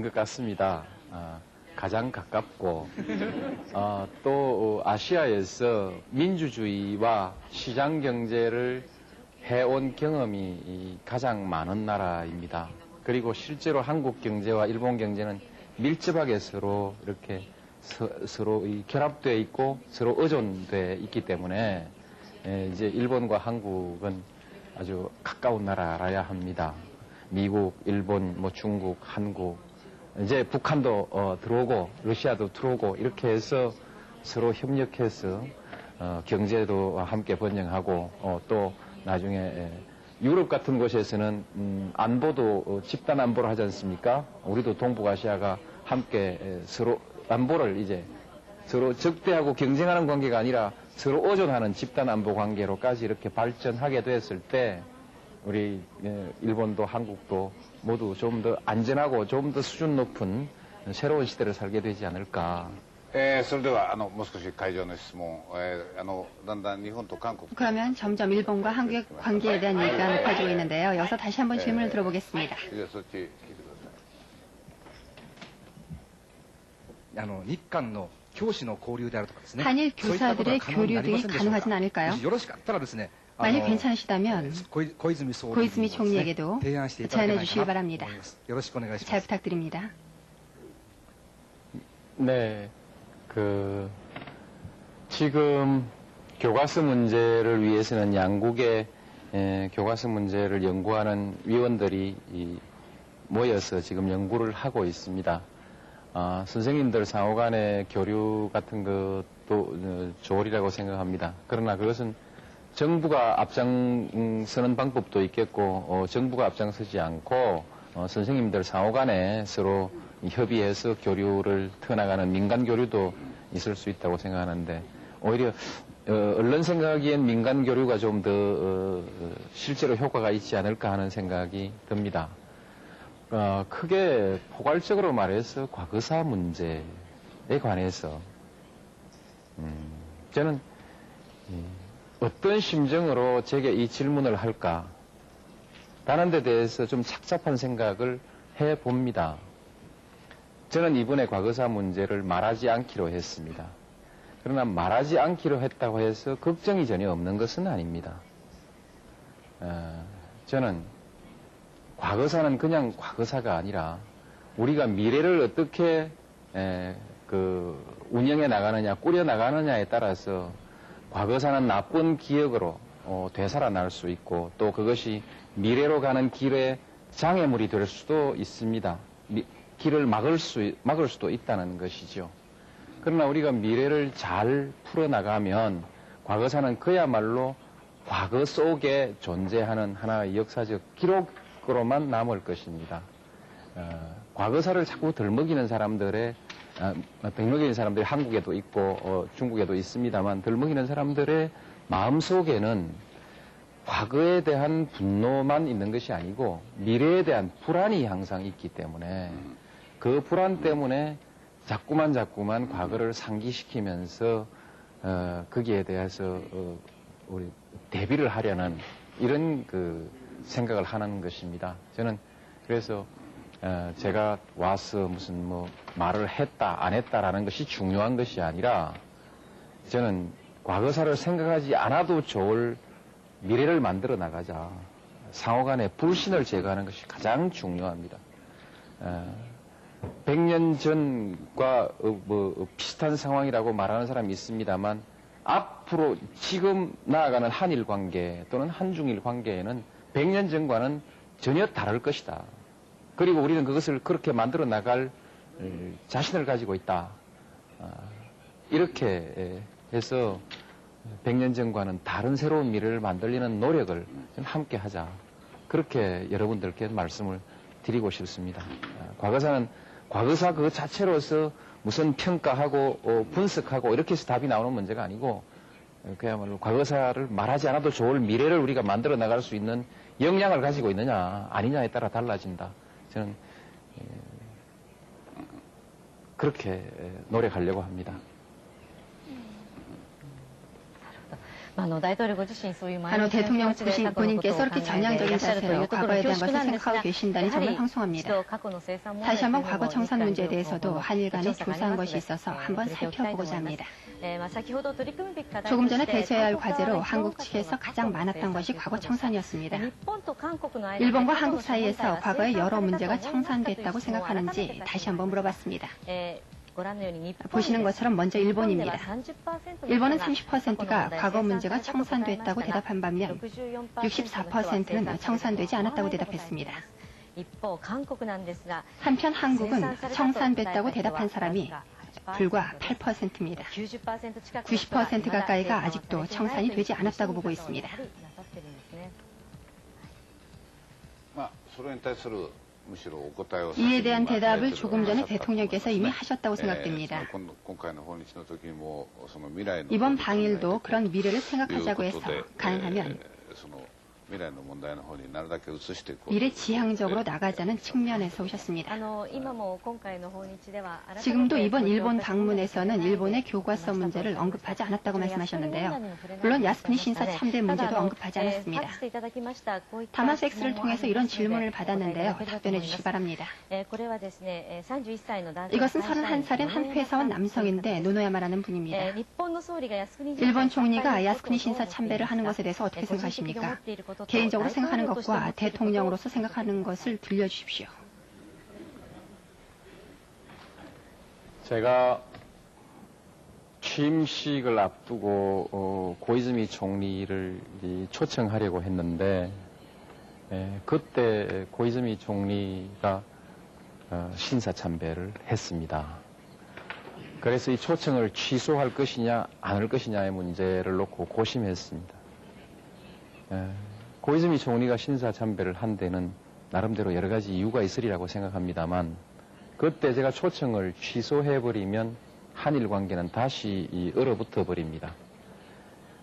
것 같습니다. 가장 가깝고 또 아시아에서 민주주의와 시장 경제를 해온 경험이 가장 많은 나라입니다. 그리고 실제로 한국 경제와 일본 경제는 밀접하게 서로 이렇게 서로 결합되어 있고 서로 의존되어 있기 때문에 이제 일본과 한국은 아주 가까운 나라라야 합니다. 미국, 일본, 중국, 한국, 이제 북한도 들어오고 러시아도 들어오고 이렇게 해서 서로 협력해서 경제도 함께 번영하고 또 나중에 유럽 같은 곳에서는 안보도 집단 안보를 하지 않습니까? 우리도 동북아시아가 함께 서로 안보를 이제 서로 적대하고 경쟁하는 관계가 아니라 서로 의존하는 집단 안보 관계로까지 이렇게 발전하게 됐을 때 우리 일본도 한국도 모두 좀 더 안전하고 좀 더 수준 높은 새로운 시대를 살게 되지 않을까. それではもう少し会場の質問、だんだん日本と韓国 그러면 점점 일본과 한국의 관계에 대한 얘기가 높아지고 있는데요. 여기서 다시 한번 질문을 들어보겠습니다. 日韓の教師の交流であるとかですね。 한일 교사들의 교류들이 가능하진 않을까요? よろしかったらですね。 만약 괜찮으시다면 고이즈미 총리에게도 제안해 주시기 바랍니다. 잘 부탁드립니다. 네, 지금 교과서 문제를 위해서는 양국의 교과서 문제를 연구하는 위원들이 모여서 지금 연구를 하고 있습니다. 선생님들 상호 간의 교류 같은 것도 좋으리라고 생각합니다. 그러나 그것은 정부가 앞장서는 방법도 있겠고 정부가 앞장서지 않고 선생님들 상호 간에 서로 협의해서 교류를 터나가는 민간 교류도 있을 수 있다고 생각하는데 오히려 언론 생각하기엔 민간 교류가 좀 더 실제로 효과가 있지 않을까 하는 생각이 듭니다. 크게 포괄적으로 말해서 과거사 문제에 관해서 저는 어떤 심정으로 제게 이 질문을 할까 라는 데 대해서 좀 착잡한 생각을 해봅니다. 저는 이번에 과거사 문제를 말하지 않기로 했습니다. 그러나 말하지 않기로 했다고 해서 걱정이 전혀 없는 것은 아닙니다. 저는 과거사는 그냥 과거사가 아니라 우리가 미래를 어떻게 운영해 나가느냐, 꾸려 나가느냐에 따라서 과거사는 나쁜 기억으로 되살아날 수 있고 또 그것이 미래로 가는 길에 장애물이 될 수도 있습니다. 길을 막을 수도 있다는 것이죠. 그러나 우리가 미래를 잘 풀어나가면 과거사는 그야말로 과거 속에 존재하는 하나의 역사적 기록으로만 남을 것입니다. 과거사를 자꾸 덜먹이는 사람들이 한국에도 있고 중국에도 있습니다만 덜먹이는 사람들의 마음속에는 과거에 대한 분노만 있는 것이 아니고 미래에 대한 불안이 항상 있기 때문에 그 불안 때문에 자꾸만 과거를 상기시키면서 거기에 대해서 우리 대비를 하려는 이런 그 생각을 하는 것입니다. 저는 그래서 제가 와서 무슨 뭐 말을 했다 안 했다라는 것이 중요한 것이 아니라 저는 과거사를 생각하지 않아도 좋을 미래를 만들어 나가자. 상호 간의 불신을 제거하는 것이 가장 중요합니다. 100년 전과 비슷한 상황이라고 말하는 사람이 있습니다만 앞으로 지금 나아가는 한일 관계 또는 한중일 관계에는 100년 전과는 전혀 다를 것이다. 그리고 우리는 그것을 그렇게 만들어 나갈 자신을 가지고 있다. 이렇게 해서 100년 전과는 다른 새로운 미래를 만들려는 노력을 함께 하자. 그렇게 여러분들께 말씀을 드리고 싶습니다. 과거사 그 자체로서 무슨 평가하고 분석하고 이렇게 해서 답이 나오는 문제가 아니고 그야말로 과거사를 말하지 않아도 좋을 미래를 우리가 만들어 나갈 수 있는 역량을 가지고 있느냐 아니냐에 따라 달라진다. 저는 그렇게 노력하려고 합니다. 대통령 본인께서 이렇게 전향적인 자세로 과거에 대한 것을 생각하고 계신다니 정말 황송합니다. 다시 한번 과거 청산 문제에 대해서도 한일 간에 조사한 것이 있어서 한번 살펴보고자 합니다. 조금 전에 대처해야 할 과제로 한국 측에서 가장 많았던 것이 과거 청산이었습니다. 일본과 한국 사이에서 과거에 여러 문제가 청산됐다고 생각하는지 다시 한번 물어봤습니다. 보시는 것처럼 먼저 일본입니다. 일본은 30%가 과거 문제가 청산됐다고 대답한 반면 64%는 청산되지 않았다고 대답했습니다. 한편 한국은 청산됐다고 대답한 사람이 불과 8%입니다. 90% 가까이가 아직도 청산이 되지 않았다고 보고 있습니다. 이에 대한 대답을 조금 전에 대통령께서 이미 하셨다고 생각됩니다. 이번 방일도 그런 미래를 생각하자고 해서 가능하면 미래지향적으로 나가자는 측면에서 오셨습니다. 지금도 이번 일본 방문에서는 일본의 교과서 문제를 언급하지 않았다고 말씀하셨는데요. 물론 야스쿠니 신사 참배 문제도 언급하지 않았습니다. 다만 섹스를 통해서 이런 질문을 받았는데요. 답변해 주시기 바랍니다. 이것은 31살인 한 회사원 남성인데 노노야마라는 분입니다. 일본 총리가 야스쿠니 신사 참배를 하는 것에 대해서 어떻게 생각하십니까? 개인적으로 생각하는 것과 대통령으로서 생각하는 것을 들려주십시오. 제가 취임식을 앞두고 고이즈미 총리를 초청하려고 했는데 그때 고이즈미 총리가 신사참배를 했습니다. 그래서 이 초청을 취소할 것이냐 안 할 것이냐의 문제를 놓고 고심했습니다. 고이즈미 총리가 신사참배를 한 데는 나름대로 여러 가지 이유가 있으리라고 생각합니다만 그때 제가 초청을 취소해버리면 한일 관계는 다시 얼어붙어 버립니다.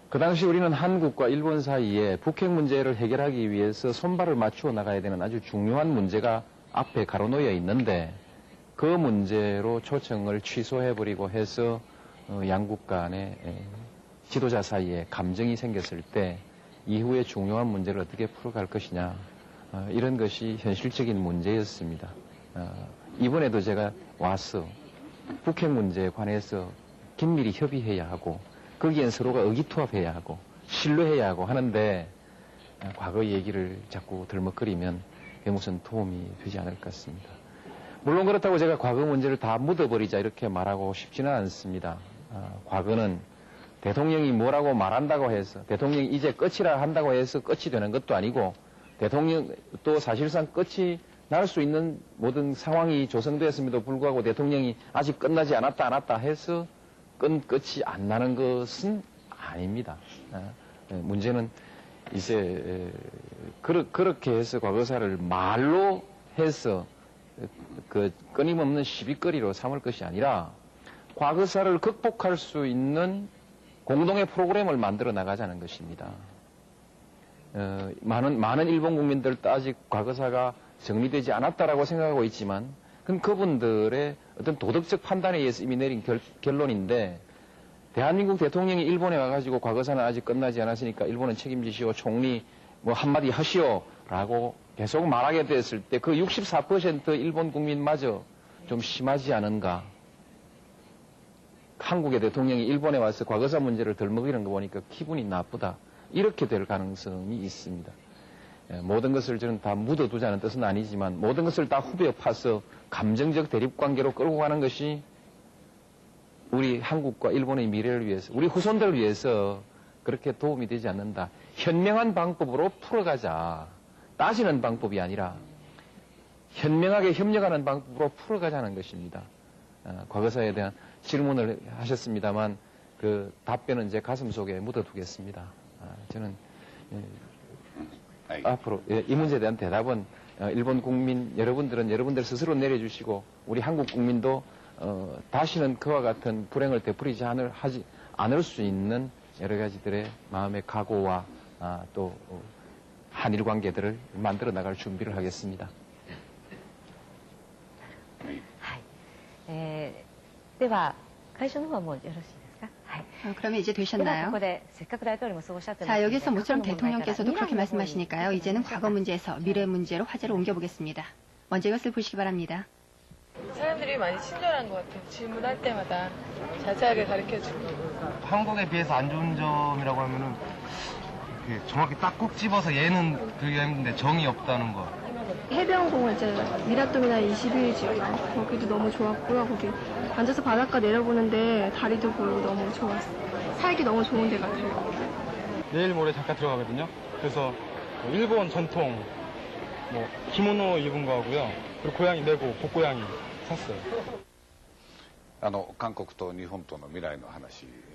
그 당시 우리는 한국과 일본 사이에 북핵 문제를 해결하기 위해서 손발을 맞추어 나가야 되는 아주 중요한 문제가 앞에 가로놓여 있는데 그 문제로 초청을 취소해버리고 해서 양국 간의 지도자 사이에 감정이 생겼을 때 이후에 중요한 문제를 어떻게 풀어갈 것이냐 이런 것이 현실적인 문제였습니다. 이번에도 제가 와서 북핵 문제에 관해서 긴밀히 협의해야 하고 거기엔 서로가 의기투합해야 하고 신뢰해야 하고 하는데 과거 얘기를 자꾸 덜먹거리면 그게 무슨 도움이 되지 않을 것 같습니다. 물론 그렇다고 제가 과거 문제를 다 묻어버리자 이렇게 말하고 싶지는 않습니다. 과거는 대통령이 뭐라고 말한다고 해서 대통령이 이제 끝이라 한다고 해서 끝이 되는 것도 아니고 대통령 또 사실상 끝이 날 수 있는 모든 상황이 조성되었음에도 불구하고 대통령이 아직 끝나지 않았다 해서 끝이 안 나는 것은 아닙니다. 문제는 이제 그렇게 해서 과거사를 말로 해서 그 끊임없는 시비거리로 삼을 것이 아니라 과거사를 극복할 수 있는 공동의 프로그램을 만들어 나가자는 것입니다. 많은 일본 국민들도 아직 과거사가 정리되지 않았다라고 생각하고 있지만 그건 그분들의 어떤 도덕적 판단에 의해서 이미 내린 결론인데 대한민국 대통령이 일본에 와가지고 과거사는 아직 끝나지 않았으니까 일본은 책임지시오, 총리 뭐 한마디 하시오 라고 계속 말하게 됐을 때 그 64% 일본 국민마저 좀 심하지 않은가. 한국의 대통령이 일본에 와서 과거사 문제를 덜먹이는 거 보니까 기분이 나쁘다. 이렇게 될 가능성이 있습니다. 모든 것을 저는 다 묻어두자는 뜻은 아니지만 모든 것을 다 후벼 파서 감정적 대립관계로 끌고 가는 것이 우리 한국과 일본의 미래를 위해서, 우리 후손들을 위해서 그렇게 도움이 되지 않는다. 현명한 방법으로 풀어가자. 따지는 방법이 아니라 현명하게 협력하는 방법으로 풀어가자는 것입니다. 과거사에 대한 질문을 하셨습니다만 그 답변은 제 가슴 속에 묻어두겠습니다. 저는 앞으로 이 문제에 대한 대답은 일본 국민 여러분들은 여러분들 스스로 내려주시고 우리 한국 국민도 다시는 그와 같은 불행을 되풀이지 않을 수 있는 여러 가지들의 마음의 각오와 또 한일 관계들을 만들어 나갈 준비를 하겠습니다. では会場の方はもうよろしいですか。 그러면 이제 되셨나요? 자, 여기서 모처럼 대통령께서도 그렇게 말씀하시니까요. 이제는 과거 문제에서 미래 문제로 화제를 옮겨보겠습니다. 먼저 이것을 보시기 바랍니다. 사람들이 많이 친절한 것 같아요. 질문할 때마다 자세하게 가르쳐주고. 한국에 비해서 안 좋은 점이라고 하면은 이렇게 정확히 딱 꼭 집어서 얘는 그러기가 힘든데 정이 없다는 거. 해변공원 이제 미라도미나 21지역 거기도 너무 좋았고요. 거기 앉아서 바닷가 내려보는데 다리도 보이고 너무 좋았어요. 살기 너무 좋은 데 같아요. 내일 모레 잠깐 들어가거든요. 그래서 일본 전통 뭐 기모노 입은 거 하고요. 그리고 고양이 내고 복고양이 샀어요.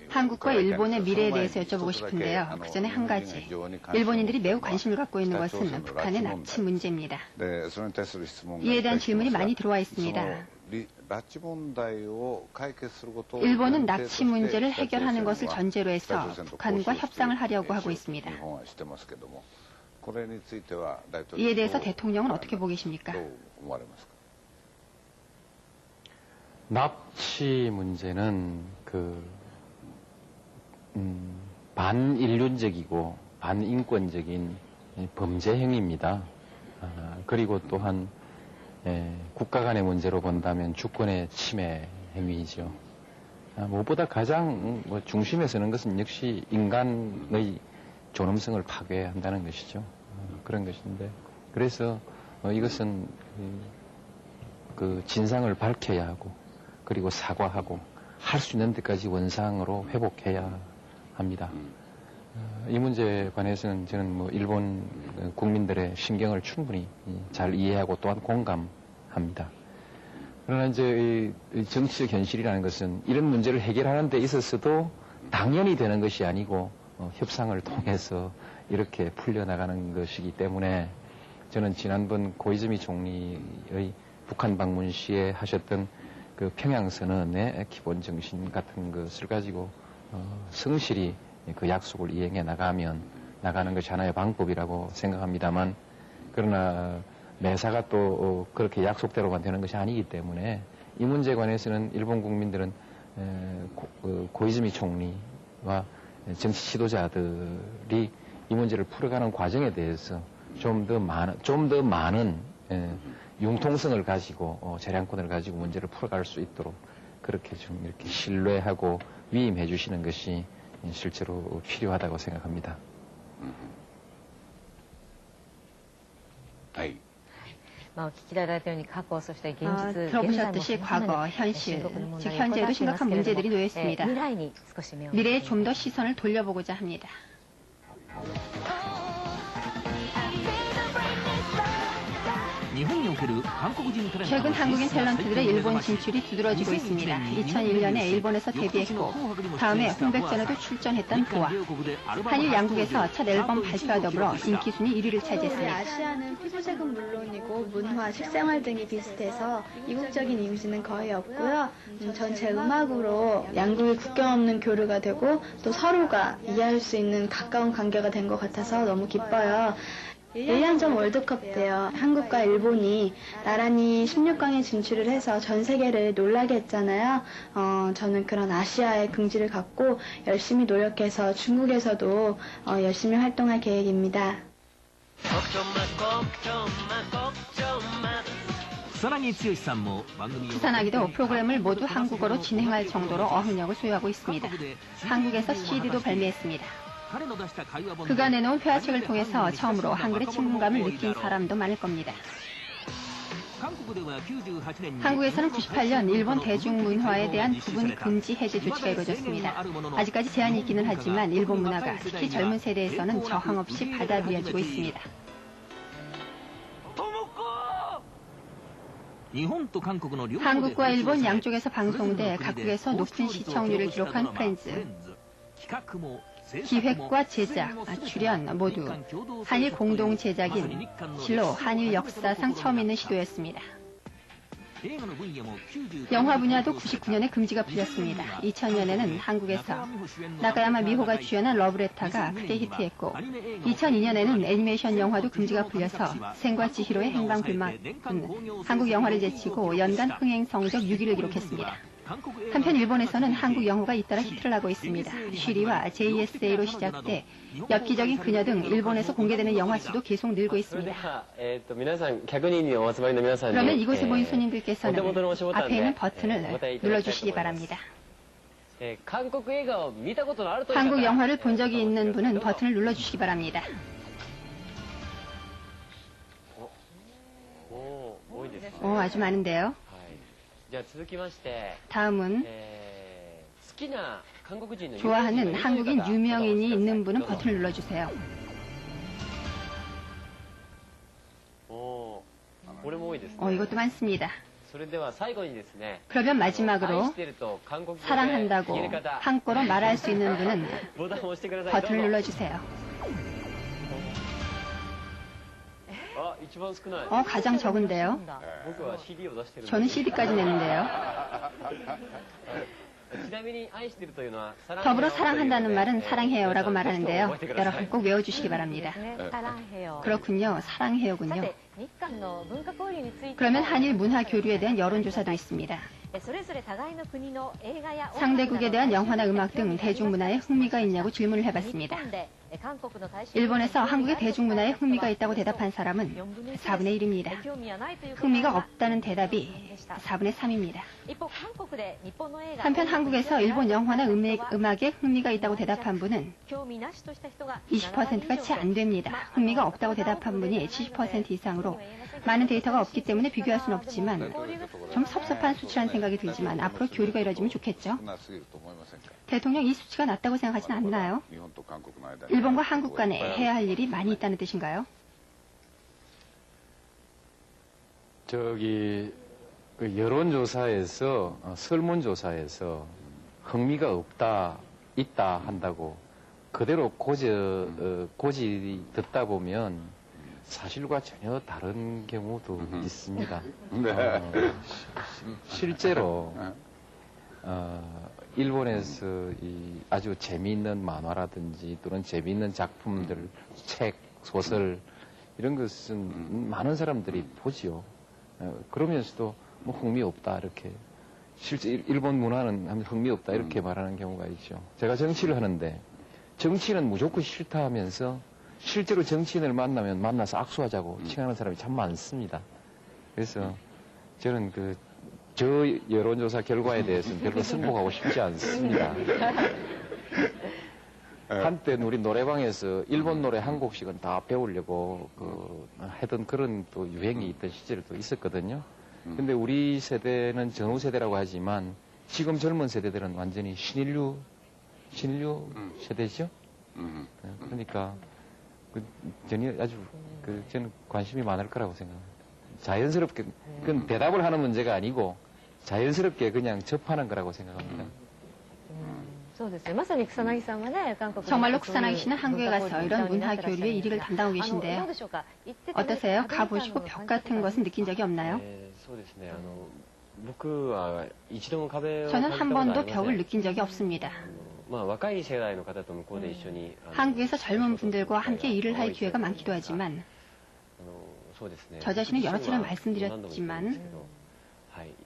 한국과 일본의 미래에 대해서 여쭤보고 싶은데요. 그 전에 한 가지. 일본인들이 매우 관심을 갖고 있는 것은 북한의 납치 문제입니다. 이에 대한 질문이 많이 들어와 있습니다. 일본은 납치 문제를 해결하는 것을 전제로 해서 북한과 협상을 하려고 하고 있습니다. 이에 대해서 대통령은 어떻게 보고 계십니까? 납치 문제는 반인륜적이고 반인권적인 범죄 행위입니다. 그리고 또한 국가 간의 문제로 본다면 주권의 침해 행위이죠. 무엇보다 가장 중심에 서는 것은 역시 인간의 존엄성을 파괴한다는 것이죠. 그런 것인데 그래서 이것은 그 진상을 밝혀야 하고 그리고 사과하고 할 수 있는 데까지 원상으로 회복해야 합니다. 이 문제에 관해서는 저는 일본 국민들의 신경을 충분히 잘 이해하고 또한 공감합니다. 그러나 이제 이 정치적 현실이라는 것은 이런 문제를 해결하는 데 있어서도 당연히 되는 것이 아니고 협상을 통해서 이렇게 풀려나가는 것이기 때문에 저는 지난번 고이즈미 총리의 북한 방문 시에 하셨던 그 평양선언의 기본 정신 같은 것을 가지고 성실히 그 약속을 이행해 나가는 것이 하나의 방법이라고 생각합니다만 그러나 매사가 또 그렇게 약속대로만 되는 것이 아니기 때문에 이 문제에 관해서는 일본 국민들은 고이즈미 총리와 정치 지도자들이 이 문제를 풀어가는 과정에 대해서 좀 더 많은 융통성을 가지고 재량권을 가지고 문제를 풀어갈 수 있도록 그렇게 좀 이렇게 신뢰하고 위임해 주시는 것이 실제로 필요하다고 생각합니다. 들어보셨듯이 과거, 현실, 즉 현재에도 심각한 문제들이 놓여 있습니다. 미래에 좀 더 시선을 돌려보고자 합니다. 최근 한국인 탤런트들의 일본 진출이 두드러지고 있습니다. 2001년에 일본에서 데뷔했고 다음에 홍백전에도 출전했던 보아. 한일 양국에서 첫 앨범 발표와 더불어 인기 순위 1위를 차지했습니다. 아시아는 피부색은 물론이고 문화, 식생활 등이 비슷해서 이국적인 이미지는 거의 없고요. 전 제 음악으로 양국이 국경 없는 교류가 되고 또 서로가 이해할 수 있는 가까운 관계가 된 것 같아서 너무 기뻐요. 1년 전 월드컵 때요. 한국과 일본이 나란히 16강에 진출을 해서 전 세계를 놀라게 했잖아요. 저는 그런 아시아의 긍지를 갖고 열심히 노력해서 중국에서도 열심히 활동할 계획입니다. 수산아기도 프로그램을 모두 한국어로 진행할 정도로 어휘력을 소유하고 있습니다. 한국에서 CD도 발매했습니다. 그가 내놓은 회화책을 통해서 처음으로 한글의 친근감을 느낀 사람도 많을 겁니다. 한국에서는 98년 일본 대중문화에 대한 부분 금지 해제 조치가 이루어졌습니다. 아직까지 제한이 있기는 하지만 일본 문화가 특히 젊은 세대에서는 저항 없이 받아들여지고 있습니다. 한국과 일본 양쪽에서 방송돼 각국에서 높은 시청률을 기록한 프렌즈. 기획과 제작, 출연 모두 한일 공동 제작인 실로 한일 역사상 처음 있는 시도였습니다. 영화 분야도 99년에 금지가 풀렸습니다. 2000년에는 한국에서 나가야마 미호가 주연한 러브레터가 크게 히트했고 2002년에는 애니메이션 영화도 금지가 풀려서 생과 지히로의 행방불명은 한국 영화를 제치고 연간 흥행 성적 6위를 기록했습니다. 한편 일본에서는 한국 영화가 잇따라 히트를 하고 있습니다. 쉬리와 JSA로 시작돼 엽기적인 그녀 등 일본에서 공개되는 영화 수도 계속 늘고 있습니다. 그러면 이곳에 모인 손님들께서는 앞에 있는 버튼을 눌러주시기 바랍니다. 한국 영화를 본 적이 있는 분은 버튼을 눌러주시기 바랍니다. 아주 많은데요. 다음은 좋아하는 한국인 유명인이 있는 분은 버튼을 눌러주세요. 이것도 많습니다. 그러면 마지막으로 사랑한다고 한국어로 말할 수 있는 분은 버튼을 눌러주세요. 가장 적은데요. 저는 CD까지 냈는데요. 더불어 사랑한다는 말은 사랑해요라고 말하는데요. 여러분 꼭 외워주시기 바랍니다. 그렇군요. 사랑해요군요. 그러면 한일 문화 교류에 대한 여론조사도 있습니다. 상대국에 대한 영화나 음악 등 대중문화에 흥미가 있냐고 질문을 해봤습니다. 일본에서 한국의 대중문화에 흥미가 있다고 대답한 사람은 4분의 1입니다. 흥미가 없다는 대답이 4분의 3입니다. 한편 한국에서 일본 영화나 음악에 흥미가 있다고 대답한 분은 20%가 채 안 됩니다. 흥미가 없다고 대답한 분이 70% 이상으로 많은 데이터가 없기 때문에 비교할 수는 없지만 좀 섭섭한 수치라는 생각이 들지만 앞으로 교류가 이루어지면 좋겠죠. 대통령 이 수치가 낮다고 생각하진 않나요? 일본과 한국 간에 해야 할 일이 많이 있다는 뜻인가요? 그 여론조사에서, 설문조사에서 흥미가 있다 한다고 그대로 고지 듣다 보면 사실과 전혀 다른 경우도 있습니다. 실제로, 일본에서 아주 재미있는 만화라든지 또는 재미있는 작품들, 책, 소설 이런 것은 많은 사람들이 보지요. 그러면서도 뭐 흥미없다 이렇게 실제 일본 문화는 흥미없다 이렇게 말하는 경우가 있죠. 제가 정치를 하는데 정치는 무조건 싫다 하면서 실제로 정치인을 만나면 만나서 악수하자고 칭하는 사람이 참 많습니다. 그래서 저는 저 여론조사 결과에 대해서는 별로 승복하고 싶지 않습니다. 한때 우리 노래방에서 일본 노래 한 곡씩은 다 배우려고 하던 그런 또 유행이 있던 시절도 있었거든요. 근데 우리 세대는 전후 세대라고 하지만 지금 젊은 세대들은 완전히 신인류 세대죠. 그러니까 저는 관심이 많을 거라고 생각합니다. 자연스럽게, 그건 대답을 하는 문제가 아니고 자연스럽게 그냥 접하는 거라고 생각합니다. 정말로 쿠사나기 씨는 한국에 가서 이런 문화 교류의 일익을 담당하고 계신데요. 어떠세요? 가보시고 벽 같은 것은 느낀 적이 없나요? 저는 한 번도 벽을 느낀 적이 없습니다. 한국에서 젊은 분들과 함께 일을 할 기회가 많기도 하지만 저 자신은 여러 차례 말씀드렸지만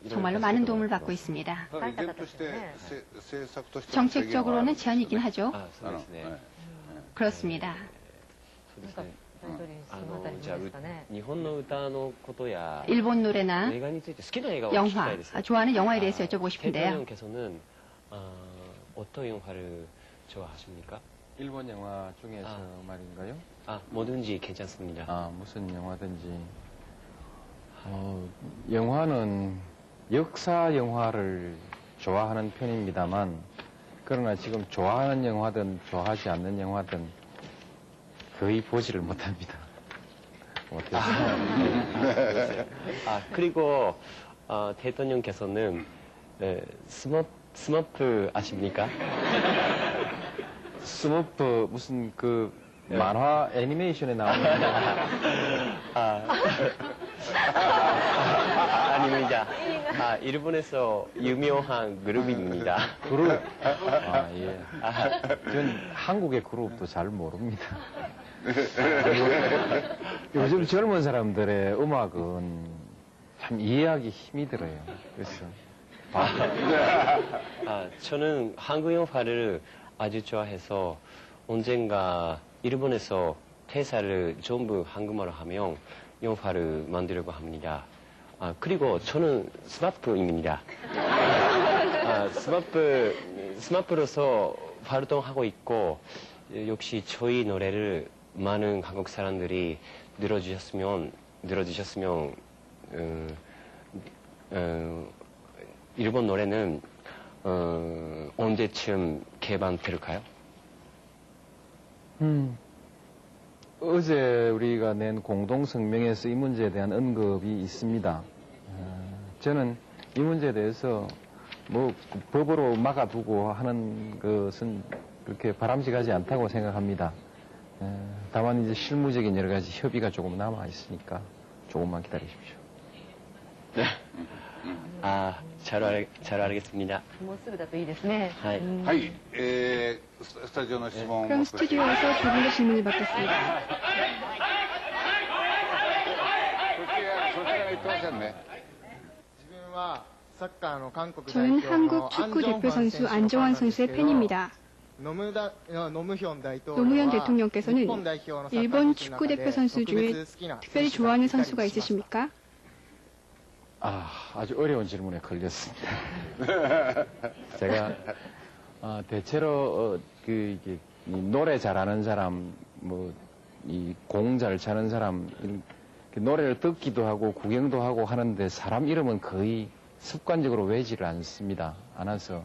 정말로 많은 도움을 받고 있습니다. 정책적으로는 제한이 있긴 하죠. 그렇습니다. 일본 노래나 영화, 좋아하는 영화에 대해서 여쭤보고 싶은데요. 어떤 영화를 좋아하십니까? 일본 영화 중에서 말인가요? 뭐든지 괜찮습니다. 무슨 영화든지. 영화는 역사 영화를 좋아하는 편입니다만, 그러나 지금 좋아하는 영화든 좋아하지 않는 영화든 거의 보지를 못합니다. 그리고 대통령께서는 스머프 아십니까? 스머프 무슨 그 만화 애니메이션에 나오는 아닙니다. 일본에서 유명한 그룹입니다. 그룹? 예. 전 한국의 그룹도 잘 모릅니다. 요즘 젊은 사람들의 음악은 참 이해하기 힘이 들어요. 그래서. 저는 한국 영화를 아주 좋아해서 언젠가 일본에서 대사를 전부 한국말로 하면 영화를 만들려고 합니다. 그리고 저는 스마프입니다. 스마프로서 활동하고 있고, 역시 저희 노래를 많은 한국 사람들이 들어주셨으면 일본 노래는 언제쯤 개방될까요? 어제 우리가 낸 공동성명에서 이 문제에 대한 언급이 있습니다. 저는 이 문제에 대해서 뭐 법으로 막아두고 하는 것은 그렇게 바람직하지 않다고 생각합니다. 다만 이제 실무적인 여러 가지 협의가 조금 남아 있으니까 조금만 기다리십시오. 네. 잘 알겠습니다. 그럼 스튜디오에서 조금 더 질문을 받겠습니다. 저는 한국 축구 대표 선수 안정환 선수의 팬입니다. 노무현 대통령께서는 일본 축구 대표 선수 중에 특별히 좋아하는 선수가 있으십니까? 아주 어려운 질문에 걸렸습니다. 제가 대체로 이게 노래 잘하는 사람, 이 공 잘 차는 사람, 노래를 듣기도 하고 구경도 하고 하는데 사람 이름은 거의 습관적으로 외지를 않습니다. 않아서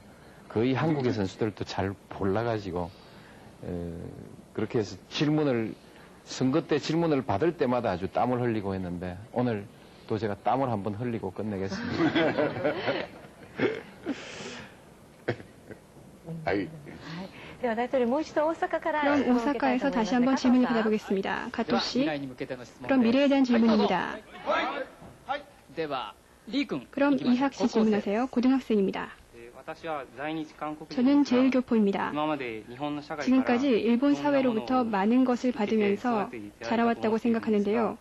거의 한국의 선수들도 잘 몰라가지고 그렇게 해서 선거 때 질문을 받을 때마다 아주 땀을 흘리고 했는데 오늘 또 제가 땀을 한번 흘리고 끝내겠습니다. 그럼 오사카에서 다시 한번 질문을 받아보겠습니다. 가토 씨. 그럼 미래에 대한 질문입니다. 그럼 이학 씨 질문하세요. 고등학생입니다. 저는 제1교포입니다. 지금까지 일본 사회로부터 많은 것을 받으면서 자라왔다고 생각하는데요.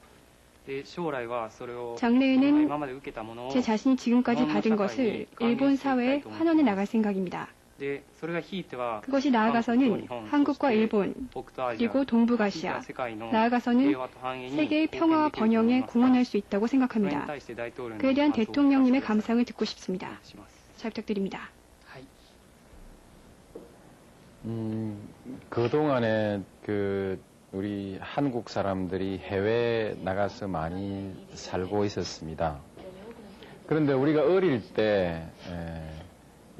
장래에는 제 자신이 지금까지 받은 것을 일본 사회에 환원해 나갈 생각입니다. 그것이 나아가서는 한국과 일본, 그리고 동북아시아, 나아가서는 세계의 평화와 번영에 공헌할 수 있다고 생각합니다. 그에 대한 대통령님의 감상을 듣고 싶습니다. 잘 부탁드립니다. 그동안에 우리 한국 사람들이 해외에 나가서 많이 살고 있었습니다. 그런데 우리가 어릴 때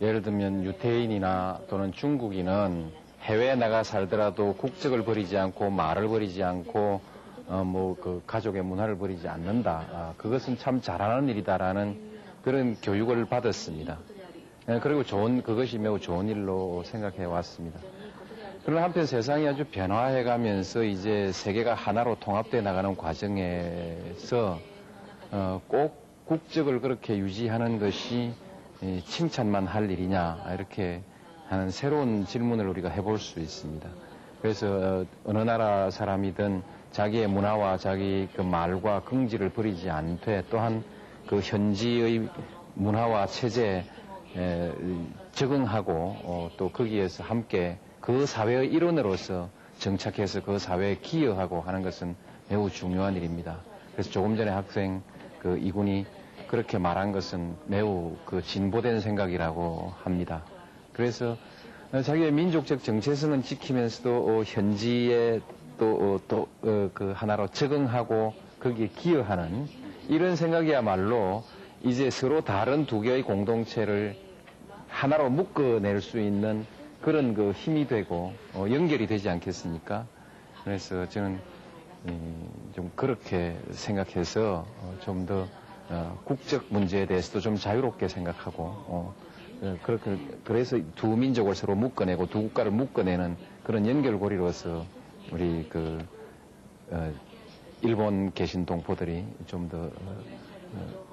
예를 들면 유태인이나 또는 중국인은 해외에 나가 살더라도 국적을 버리지 않고 말을 버리지 않고 그 가족의 문화를 버리지 않는다. 그것은 참 잘하는 일이다라는 그런 교육을 받았습니다. 그리고 그것이 매우 좋은 일로 생각해 왔습니다. 그러나 한편 세상이 아주 변화해 가면서 이제 세계가 하나로 통합되어 나가는 과정에서 꼭 국적을 그렇게 유지하는 것이 칭찬만 할 일이냐 이렇게 하는 새로운 질문을 우리가 해볼 수 있습니다. 그래서 어느 나라 사람이든 자기의 문화와 자기 그 말과 긍지를 버리지 않되 또한 그 현지의 문화와 체제에 적응하고 또 거기에서 함께 그 사회의 일원으로서 정착해서 그 사회에 기여하고 하는 것은 매우 중요한 일입니다. 그래서 조금 전에 학생 그 이군이 그렇게 말한 것은 매우 그 진보된 생각이라고 합니다. 그래서 자기의 민족적 정체성은 지키면서도 현지에 그 하나로 적응하고 거기에 기여하는 이런 생각이야말로 이제 서로 다른 두 개의 공동체를 하나로 묶어낼 수 있는 그런 그 힘이 되고 연결이 되지 않겠습니까? 그래서 저는 좀 그렇게 생각해서 좀 더 국적 문제에 대해서도 좀 자유롭게 생각하고 그래서 두 민족을 서로 묶어내고 두 국가를 묶어내는 그런 연결고리로서 우리 일본 계신 동포들이 좀 더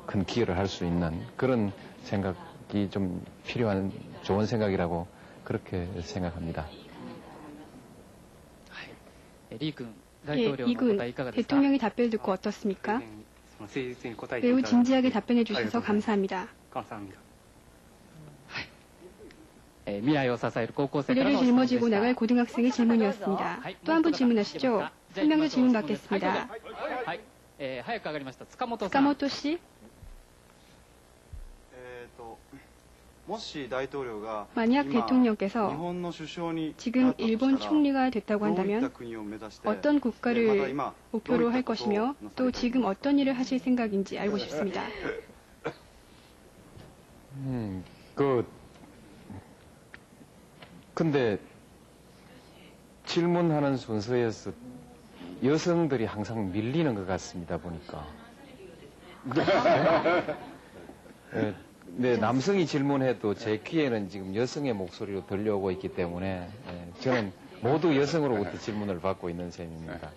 큰 기여를 할 수 있는 그런 생각이 좀 필요한 좋은 생각이라고 그렇게 생각합니다. 이군 대통령의 답변을 듣고 어떻습니까? 매우 진지하게 답변해 주셔서 감사합니다. 미래를 짊어지고 나갈 고등학생의 질문이었습니다. 또 한 분 질문하시죠. 한 명 더 질문 받겠습니다. 스카모토 씨. 만약 대통령께서 지금 일본 총리가 됐다고 한다면 어떤 국가를 목표로 할 것이며 또 지금 어떤 일을 하실 생각인지 알고 싶습니다. 근데 질문하는 순서에서 여성들이 항상 밀리는 것 같습니다, 보니까. 네, 남성이 질문해도 제 귀에는 지금 여성의 목소리로 들려오고 있기 때문에 저는 모두 여성으로부터 질문을 받고 있는 셈입니다.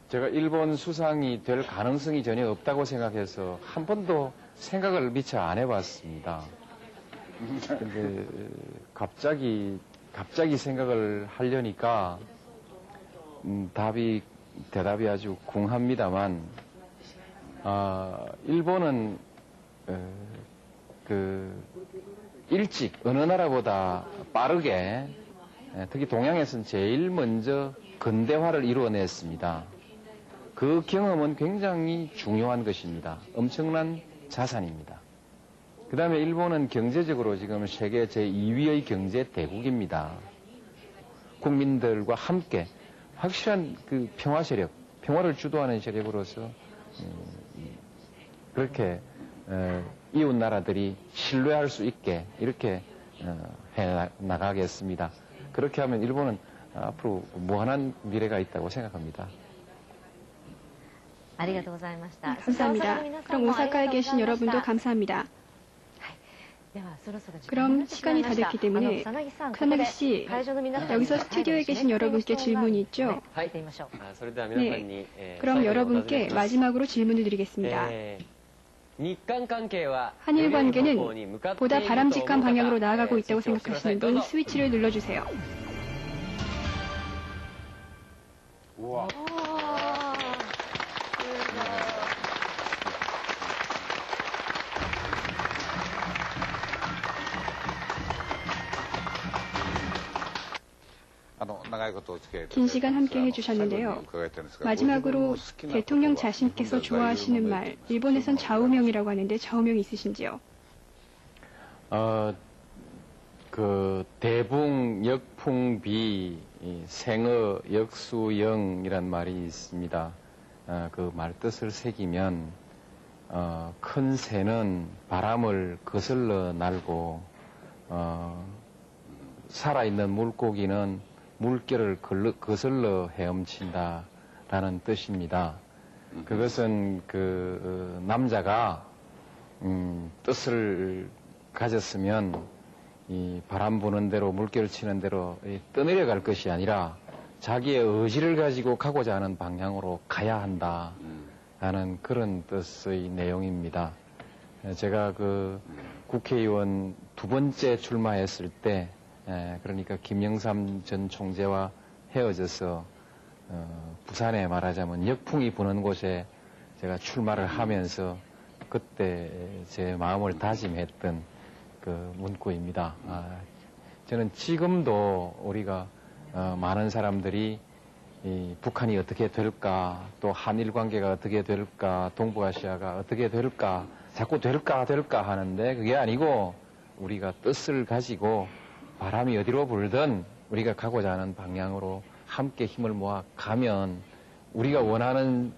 제가 일본 수상이 될 가능성이 전혀 없다고 생각해서 한 번도 생각을 미처 안 해봤습니다. 근데 갑자기 생각을 하려니까 대답이 아주 궁합니다만, 일본은 일찍 어느 나라보다 빠르게 특히 동양에서는 제일 먼저 근대화를 이루어냈습니다. 그 경험은 굉장히 중요한 것입니다. 엄청난 자산입니다. 그 다음에 일본은 경제적으로 지금 세계 제2위의 경제 대국입니다. 국민들과 함께 확실한 그 평화 세력, 평화를 주도하는 세력으로서 그렇게 이웃 나라들이 신뢰할 수 있게 이렇게 해 나가겠습니다. 그렇게 하면 일본은 앞으로 무한한 미래가 있다고 생각합니다. 감사합니다. 그럼 오사카에 계신 여러분도 감사합니다. 그럼 시간이 다 됐기 때문에草薙씨, 여기서 스튜디오에 계신 여러분께 질문이 있죠? 네. 그럼 여러분께 마지막으로 질문을 드리겠습니다. 한일 관계는 보다 바람직한 방향으로 나아가고 있다고 생각하시는 분 스위치를 눌러주세요. 우와. 긴 시간 함께 해주셨는데요. 마지막으로 대통령 자신께서 좋아하시는 말, 일본에선 좌우명이라고 하는데 좌우명이 있으신지요? 대붕, 역풍비, 생어, 역수영이란 말이 있습니다. 그 말 뜻을 새기면, 큰 새는 바람을 거슬러 날고, 살아있는 물고기는 물결을 거슬러 헤엄친다라는 뜻입니다. 그것은 남자가 뜻을 가졌으면 이 바람 부는 대로 물결 치는 대로 떠내려갈 것이 아니라 자기의 의지를 가지고 가고자 하는 방향으로 가야 한다라는 그런 뜻의 내용입니다. 제가 국회의원 2번째 출마했을 때 그러니까 김영삼 전 총재와 헤어져서 부산에 말하자면 역풍이 부는 곳에 제가 출마를 하면서 그때 제 마음을 다짐했던 문구입니다. 저는 지금도 우리가 많은 사람들이 북한이 어떻게 될까, 또 한일 관계가 어떻게 될까, 동북아시아가 어떻게 될까, 자꾸 될까 하는데 그게 아니고 우리가 뜻을 가지고 바람이 어디로 불든 우리가 가고자 하는 방향으로 함께 힘을 모아 가면 우리가 원하는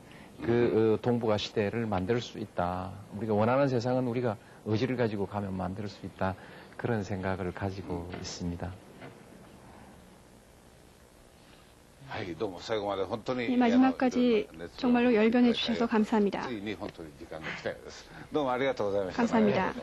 동북아 시대를 만들 수 있다. 우리가 원하는 세상은 우리가 의지를 가지고 가면 만들 수 있다. 그런 생각을 가지고 있습니다. 마지막까지 정말로 열변해 주셔서 감사합니다. 감사합니다. 감사합니다.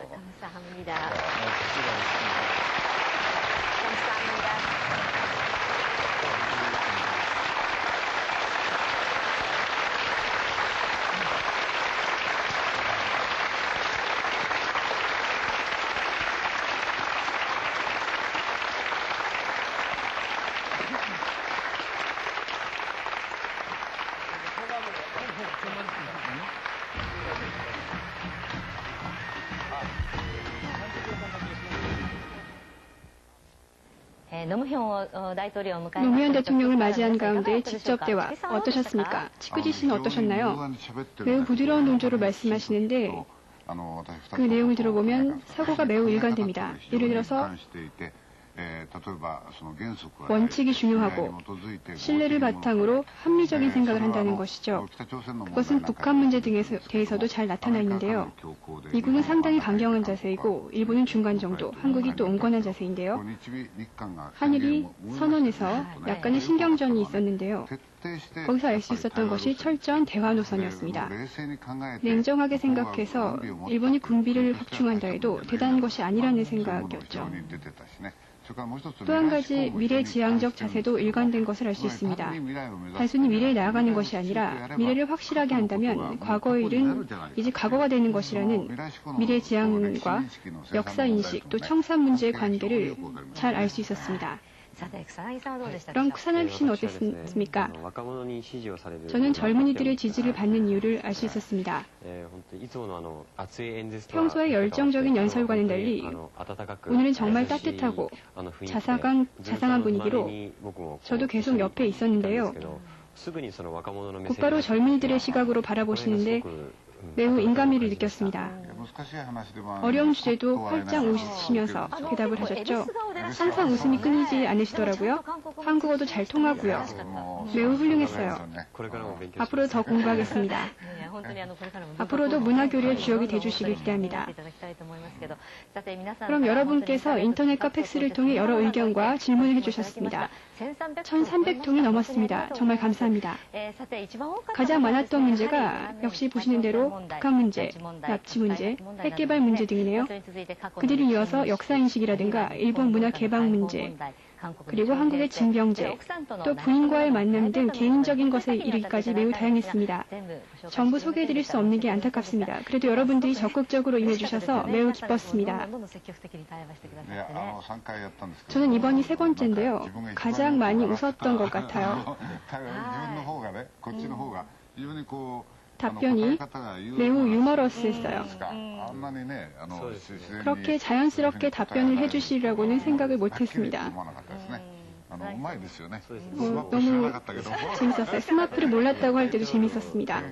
노무현 대통령을 맞이한 가운데 직접 대화 어떠셨습니까? 치쿠지 씨는 어떠셨나요? 매우 부드러운 논조로 말씀하시는데 그 내용을 들어보면 사고가 매우 일관됩니다. 예를 들어서 원칙이 중요하고 신뢰를 바탕으로 합리적인 생각을 한다는 것이죠. 그것은 북한 문제 등에 대해서도 잘 나타나 있는데요. 미국은 상당히 강경한 자세이고 일본은 중간 정도, 한국이 또 온건한 자세인데요. 한일이 선언에서 약간의 신경전이 있었는데요. 거기서 알 수 있었던 것이 철저한 대화 노선이었습니다. 냉정하게 생각해서 일본이 군비를 확충한다 해도 대단한 것이 아니라는 생각이었죠. 또 한 가지 미래지향적 자세도 일관된 것을 알 수 있습니다. 단순히 미래에 나아가는 것이 아니라 미래를 확실하게 한다면 과거의 일은 이제 과거가 되는 것이라는 미래지향과 역사인식 또 청산 문제의 관계를 잘 알 수 있었습니다. 그럼 쿠사나기 씨는 어땠습니까? 저는 젊은이들의 지지를 받는 이유를 알 수 있었습니다. 평소의 열정적인 연설과는 달리 오늘은 정말 따뜻하고 자상한 분위기로 저도 계속 옆에 있었는데요. 곧바로 젊은이들의 시각으로 바라보시는데 매우 인간미를 느꼈습니다. 어려운 주제도 활짝 웃으시면서 대답을 하셨죠. 항상 웃음이 끊이지 않으시더라고요. 한국어도 잘 통하고요. 매우 훌륭했어요. 앞으로 더 공부하겠습니다. 앞으로도 문화교류의 주역이 돼주시길 기대합니다. 그럼 여러분께서 인터넷과 팩스를 통해 여러 의견과 질문을 해주셨습니다. 1,300통이 넘었습니다. 정말 감사합니다. 가장 많았던 문제가 역시 보시는 대로 북한 문제, 납치 문제, 핵개발 문제 등이네요. 그들을 이어서 역사인식이라든가 일본 문화 개방 문제, 그리고 한국의 징병제, 또 부인과의 만남 등 개인적인 것에 이르기까지 매우 다양했습니다. 전부 소개해드릴 수 없는 게 안타깝습니다. 그래도 여러분들이 적극적으로 임해주셔서 매우 기뻤습니다. 저는 이번이 3번째인데요. 가장 많이 웃었던 것 같아요. 답변이 매우 유머러스했어요. 그렇게 자연스럽게 답변을 해주시려고는 생각을 못했습니다. 너무 재밌었어요. 스마프를 몰랐다고 할 때도 재밌었습니다.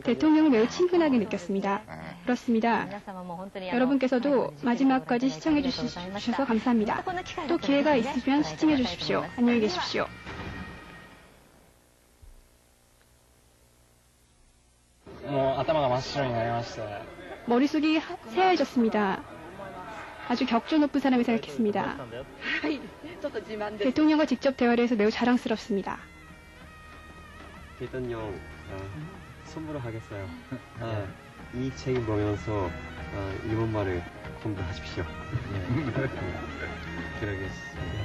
대통령을 매우 친근하게 느꼈습니다. 그렇습니다. 여러분께서도 마지막까지 시청해 주셔서 감사합니다. 또 기회가 있으면 시청해 주십시오. 안녕히 계십시오. 머릿속이 새하얘졌습니다. 아주 격조 높은 사람이 생각했습니다. 대통령과 직접 대화를 해서 매우 자랑스럽습니다. 대통령 선물을 하겠어요. 이 책을 보면서 일본말을 공부하십시오. 그러겠습니다.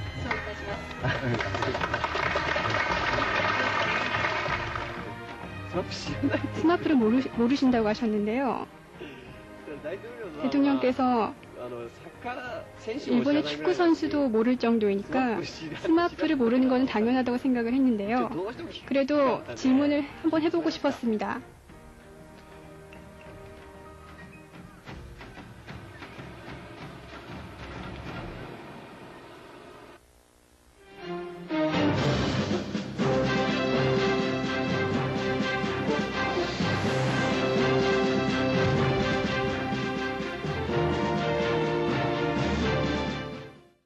스마프를 모르신다고 하셨는데요. 대통령께서 일본의 축구 선수도 모를 정도이니까 스마프를 모르는 건 당연하다고 생각을 했는데요. 그래도 질문을 한번 해보고 싶었습니다.